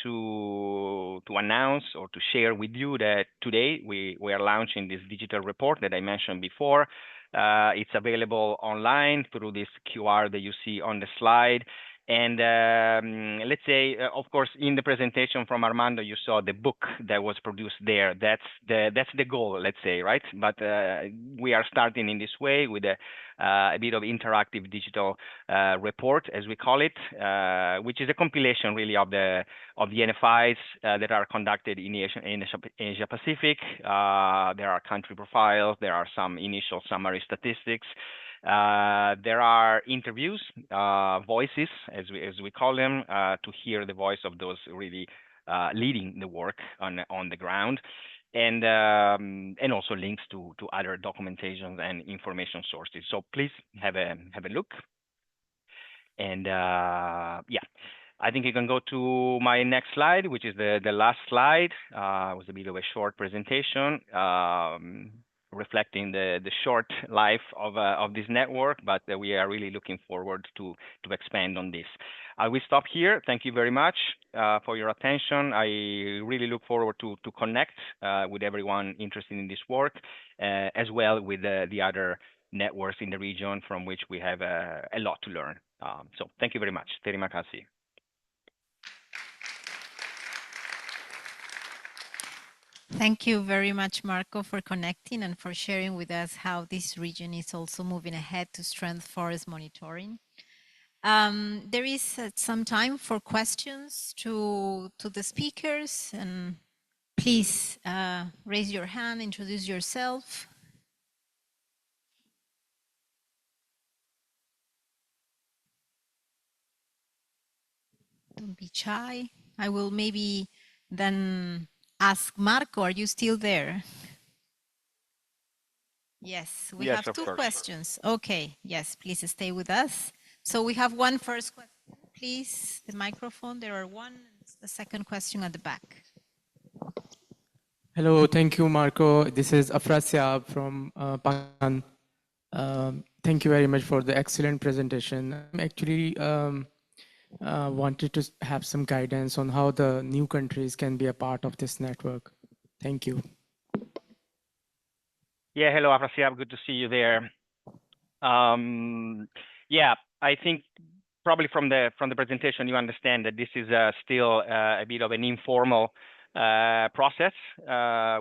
to announce or to share with you that today we are launching this digital report that I mentioned before. It's available online through this QR that you see on the slide. And let's say, of course, in the presentation from Armando, you saw the book that was produced there. That's the goal, let's say, right? But we are starting in this way with a bit of interactive digital report, as we call it, which is a compilation really of the NFIs that are conducted in Asia Pacific. There are country profiles. There are some initial summary statistics. There are interviews, voices, as we call them, to hear the voice of those really leading the work on the ground, and also links to other documentation and information sources. So please have a look. And yeah, I think you can go to my next slide, which is the last slide. It was a bit of a short presentation, reflecting the short life of this network, but we are really looking forward to expand on this. I will stop here. Thank you very much for your attention. I really look forward to connect with everyone interested in this work, as well with the other networks in the region from which we have a lot to learn. So thank you very much. Terima kasih. Thank you very much, Marco, for connecting and for sharing with us how this region is also moving ahead to strengthen forest monitoring. There is some time for questions to the speakers, and please raise your hand, introduce yourself. Don't be shy. I will maybe then ask Marco, are you still there? Yes, we have two questions. Okay, yes, please stay with us. So we have one first question, please, the microphone. There are one, the second question at the back. Hello, thank you, Marco. This is Afrasiab from Pakistan. Thank you very much for the excellent presentation. I'm actually wanted to have some guidance on how the new countries can be a part of this network. Thank you. Yeah, hello, Afrasiab. Good to see you there. Yeah, I think probably from the presentation you understand that this is still a bit of an informal process,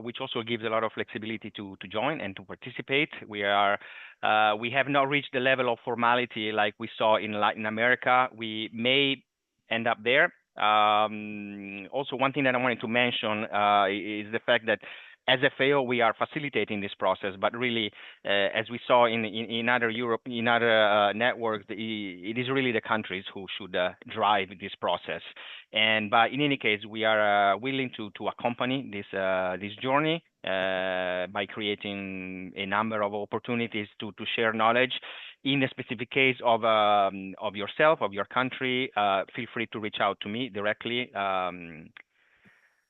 which also gives a lot of flexibility to join and to participate. We have not reached the level of formality like we saw in Latin America. We may end up there. Also, one thing that I wanted to mention is the fact that as FAO, we are facilitating this process, but really, as we saw in other networks, it is really the countries who should drive this process. But in any case, we are willing to accompany this journey by creating a number of opportunities to share knowledge. In the specific case of yourself, of your country, feel free to reach out to me directly.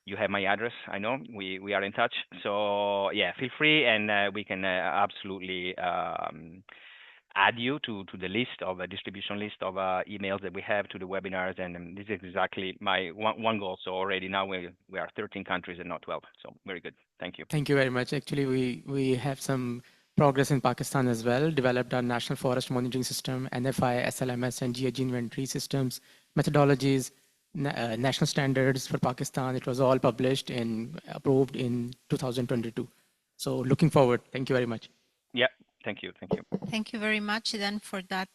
You have my address, I know. We are in touch. So yeah, feel free, and we can absolutely add you to the list of a distribution list of emails that we have to the webinars. And this is exactly my one goal. So already now we are 13 countries and not 12. So very good. Thank you. Thank you very much. Actually, we have some progress in Pakistan as well, developed our National Forest Monitoring System, NFI, SLMS, and GHG inventory systems, methodologies, national standards for Pakistan. It was all published and approved in 2022. So looking forward. Thank you very much. Yeah, thank you. Thank you. Thank you very much then for that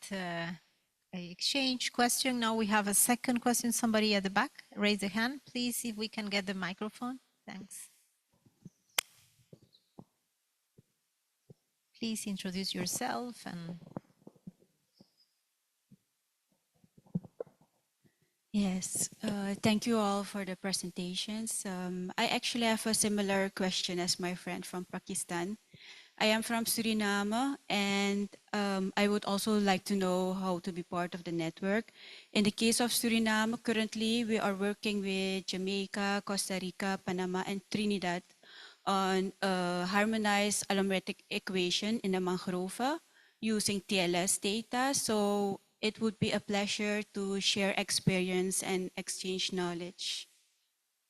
exchange question. Now we have a second question. Somebody at the back, raise a hand, please, if we can get the microphone. Thanks. Please introduce yourself and... Yes, thank you all for the presentations. I actually have a similar question as my friend from Pakistan. I am from Suriname, and I would also like to know how to be part of the network. In the case of Suriname, currently we are working with Jamaica, Costa Rica, Panama, and Trinidad on a harmonized allometric equation in the mangrove using TLS data. So it would be a pleasure to share experience and exchange knowledge.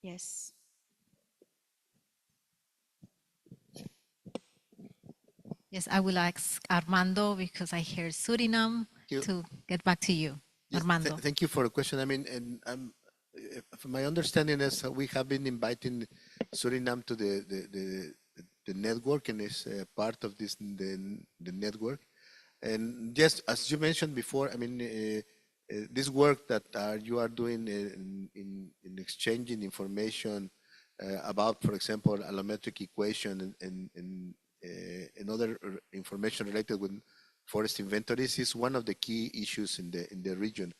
Yes. Yes, I will ask Armando, because I hear Suriname, to get back to you. Yes, Armando. Thank you for the question. I mean, and from my understanding is we have been inviting Suriname to the network, and is part of this the network. And just as you mentioned before, I mean, this work that you are doing in exchanging information about, for example, allometric equation and other information related with forest inventories is one of the key issues in the region.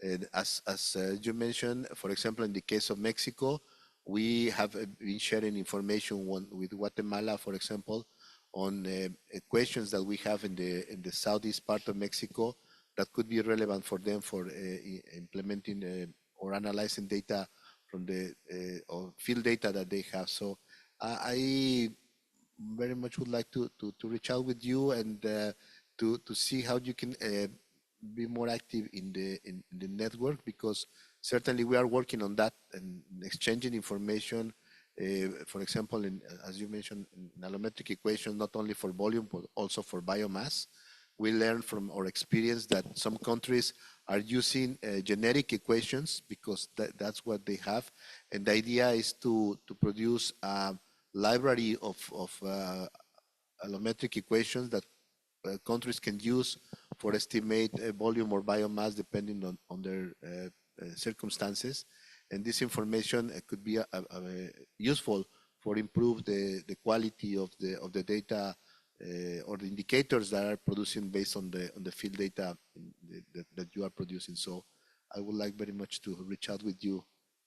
And as you mentioned, for example, in the case of Mexico, we have been sharing information with Guatemala, for example, on questions that we have in the southeast part of Mexico that could be relevant for them for implementing or analyzing data from the or field data that they have. So I very much would like to reach out with you and to see how you can be more active in the network, because certainly we are working on that and exchanging information. For example, as you mentioned, in allometric equations, not only for volume but also for biomass. We learn from our experience that some countries are using generic equations because that's what they have, and the idea is to produce a library of allometric equations that countries can use for estimate volume or biomass depending on their circumstances. And this information could be useful for improve the quality of the data or the indicators that are producing based on the field data that you are producing. So I would like very much to reach out with you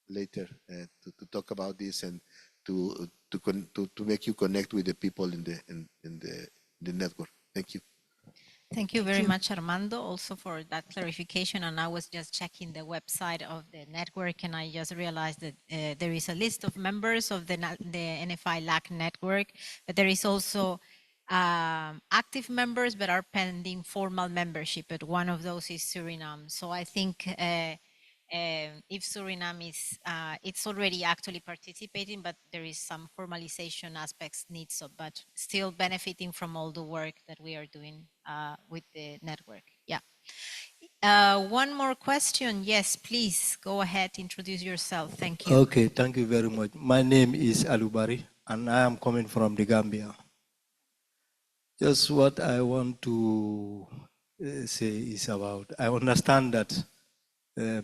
later to talk about this and to make you connect with the people in the network. Thank you. Thank you very much, Armando, also for that clarification. And I was just checking the website of the network, and I just realized that there is a list of members of the NFI LAC network, but there is also active members that are pending formal membership, but one of those is Suriname. So I think if Suriname is, it's already actually participating, but there is some formalization aspects needs, but still benefiting from all the work that we are doing with the network. Yeah. One more question. Yes, please go ahead, introduce yourself. Thank you. Okay, thank you very much. My name is Alubari, and I am coming from the Gambia. Just what I want to say is about, I understand that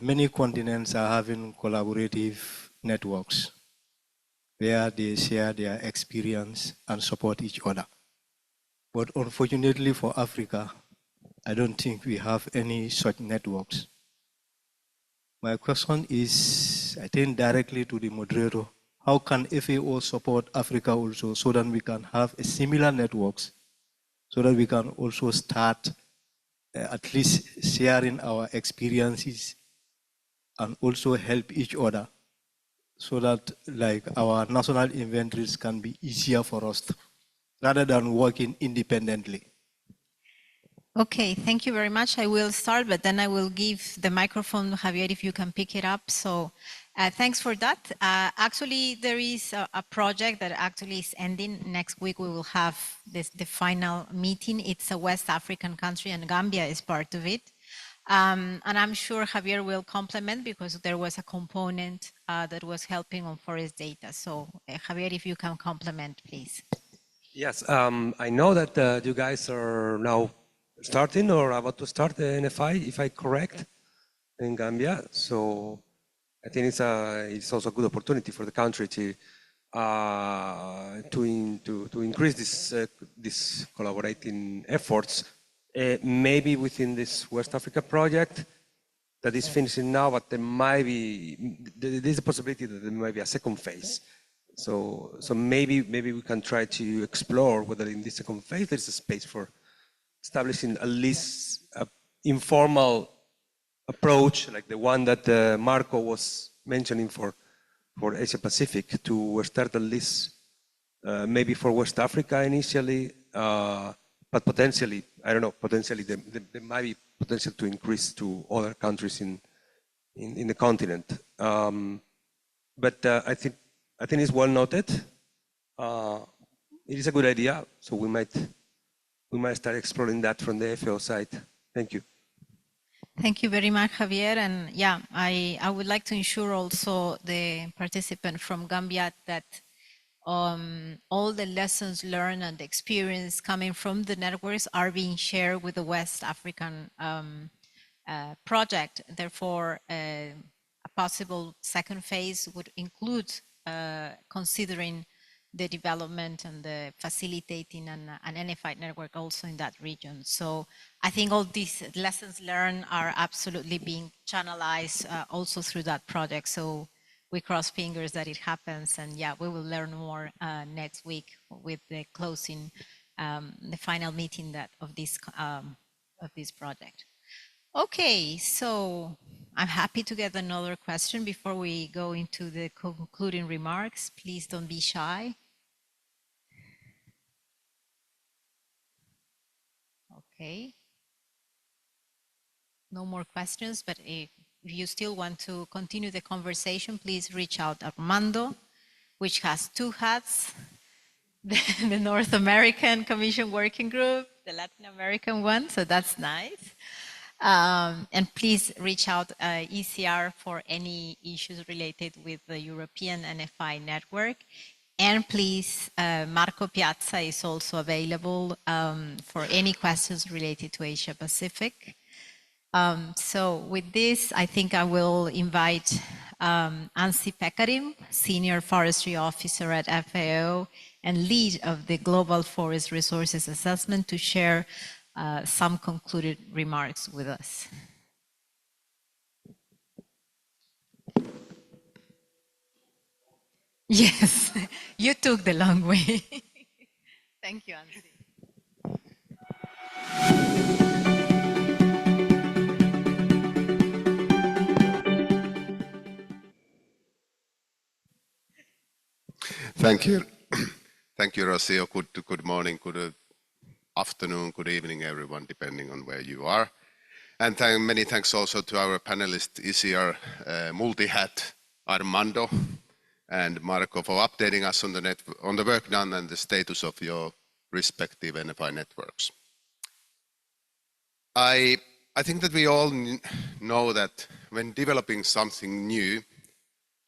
many continents are having collaborative networks where they share their experience and support each other. But unfortunately for Africa, I don't think we have any such networks. My question is, I think directly to the moderator, how can FAO support Africa also so that we can have a similar networks, so that we can also start at least sharing our experiences and also help each other, so that like our national inventories can be easier for us rather than working independently. Okay, thank you very much. I will start, but then I will give the microphone to Javier if you can pick it up. So thanks for that. Actually, there is a project that actually is ending. Next week, we will have the final meeting. It's a West African country, and Gambia is part of it. And I'm sure Javier will complement because there was a component that was helping on forest data. So Javier, if you can complement, please. Yes, I know that you guys are now starting or about to start the NFI, if I'm correct, in Gambia. So I think it's also a good opportunity for the country to increase this collaborating efforts. Maybe within this West Africa project that is finishing now, but there is a possibility that there might be a second phase. So maybe we can try to explore whether in this second phase there's a space for establishing at least an informal approach, like the one that Marco was mentioning for Asia Pacific, to start at least maybe for West Africa initially, but potentially, I don't know, potentially there might be potential to increase to other countries in the continent. But I think it's well noted. It is a good idea, so we might start exploring that from the FAO side. Thank you. Thank you very much, Javier. And yeah, I would like to ensure also the participant from Gambia that all the lessons learned and the experience coming from the networks are being shared with the West African project. Therefore, a possible second phase would include considering the development and the facilitating an NFI network also in that region. So I think all these lessons learned are absolutely being channelized also through that project. So we cross fingers that it happens, and yeah, we will learn more next week with the closing, the final meeting of this project. Okay, so I'm happy to get another question before we go into the concluding remarks. Please don't be shy. Okay. No more questions, but if you still want to continue the conversation, please reach out to Armando, which has two hats, the North American Commission Working Group, the Latin American one, so that's nice. And please reach out ECR for any issues related with the European NFI network. And please, Marco Piazza is also available for any questions related to Asia Pacific. So with this, I think I will invite Anssi Pekarim, Senior Forestry Officer at FAO and lead of the Global Forest Resources Assessment, to share some concluded remarks with us. Yes, you took the long way. Thank you, Anssi. Thank you. Thank you, Rocio. Good morning, good afternoon, good evening, everyone, depending on where you are. And many thanks also to our panelists, ECR multi-hat Armando and Marco, for updating us on the work done and the status of your respective NFI networks. I think that we all know that when developing something new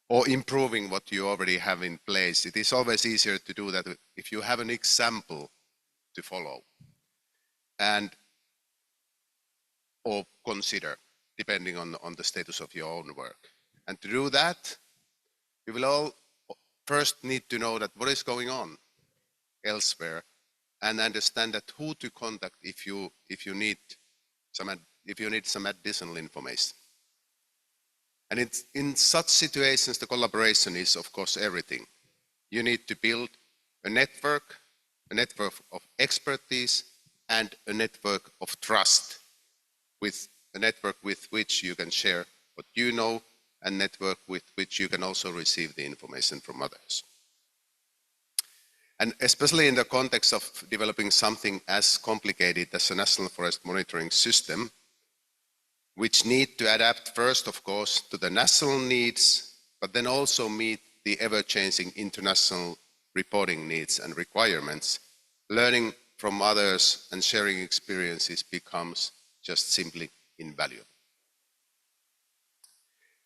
or improving what you already have in place, it is always easier to do that if you have an example to follow and or consider, depending on the status of your own work. And to do that, we will all first need to know that what is going on elsewhere, and understand that who to contact if you need some additional information. And in such situations, the collaboration is, of course, everything. You need to build a network of expertise, and a network of trust, with a network with which you can share what you know, and network with which you can also receive the information from others. And especially in the context of developing something as complicated as a national forest monitoring system, which need to adapt first, of course, to the national needs, but then also meet the ever-changing international reporting needs and requirements, learning from others and sharing experiences becomes just simply invaluable.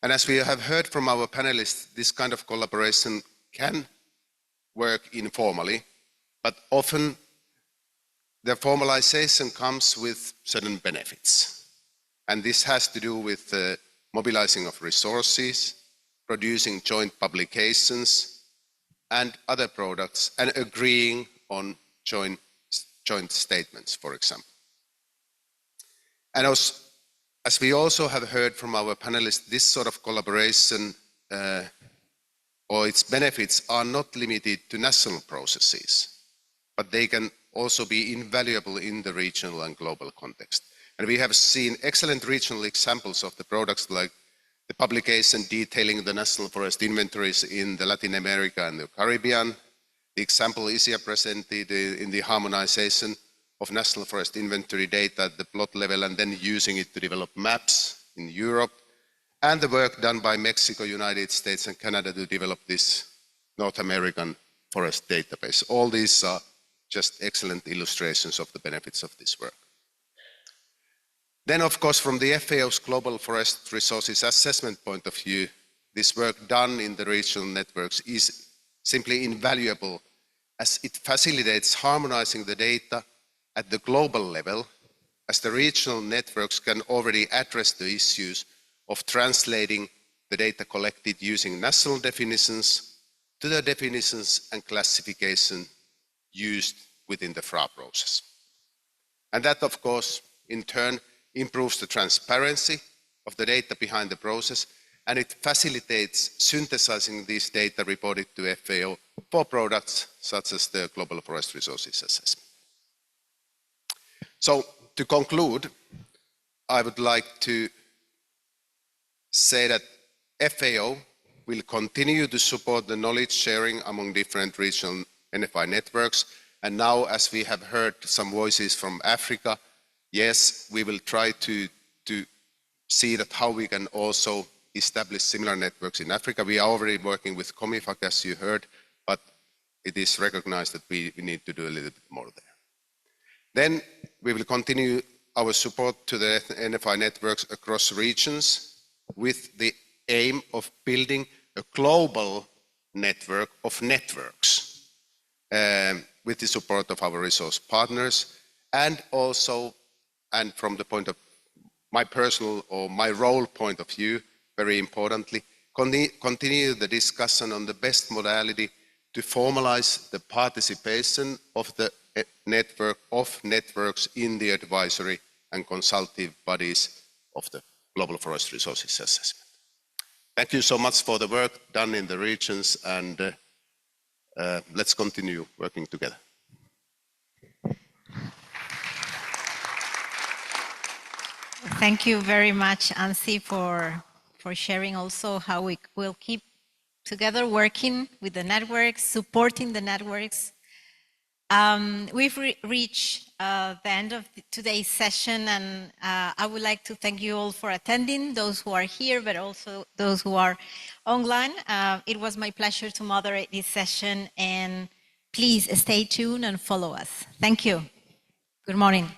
And as we have heard from our panelists, this kind of collaboration can work informally, but often the formalization comes with certain benefits. And this has to do with the mobilizing of resources, producing joint publications and other products, and agreeing on joint statements, for example. And as we also have heard from our panelists, this sort of collaboration or its benefits are not limited to national processes, but they can also be invaluable in the regional and global context. And we have seen excellent regional examples of the products, like the publication detailing the national forest inventories in the Latin America and the Caribbean. The example is here presented in the harmonization of national forest inventory data at the plot level, and then using it to develop maps in Europe, and the work done by Mexico, United States, and Canada to develop this North American forest database. All these are just excellent illustrations of the benefits of this work. Then, of course, from the FAO's Global Forest Resources Assessment point of view, this work done in the regional networks is simply invaluable, as it facilitates harmonizing the data at the global level, as the regional networks can already address the issues of translating the data collected using national definitions to the definitions and classification used within the FRA process. And that, of course, in turn, improves the transparency of the data behind the process, and it facilitates synthesizing this data reported to FAO for products such as the Global Forest Resources Assessment. So, to conclude, I would like to say that FAO will continue to support the knowledge sharing among different regional NFI networks. And now, as we have heard some voices from Africa, yes, we will try to see that how we can also establish similar networks in Africa. We are already working with COMIFAC, as you heard, but it is recognized that we need to do a little bit more there. Then we will continue our support to the NFI networks across regions with the aim of building a global network of networks with the support of our resource partners, and also, and from the point of my personal or my role point of view, very importantly, continue the discussion on the best modality to formalize the participation of the network of networks in the advisory and consultative bodies of the Global Forest Resources Assessment. Thank you so much for the work done in the regions, and let's continue working together. Thank you very much, Ansi, for sharing also how we will keep together working with the networks, supporting the networks. We've reached the end of today's session, and I would like to thank you all for attending, those who are here, but also those who are online. It was my pleasure to moderate this session, and please stay tuned and follow us. Thank you. Good morning.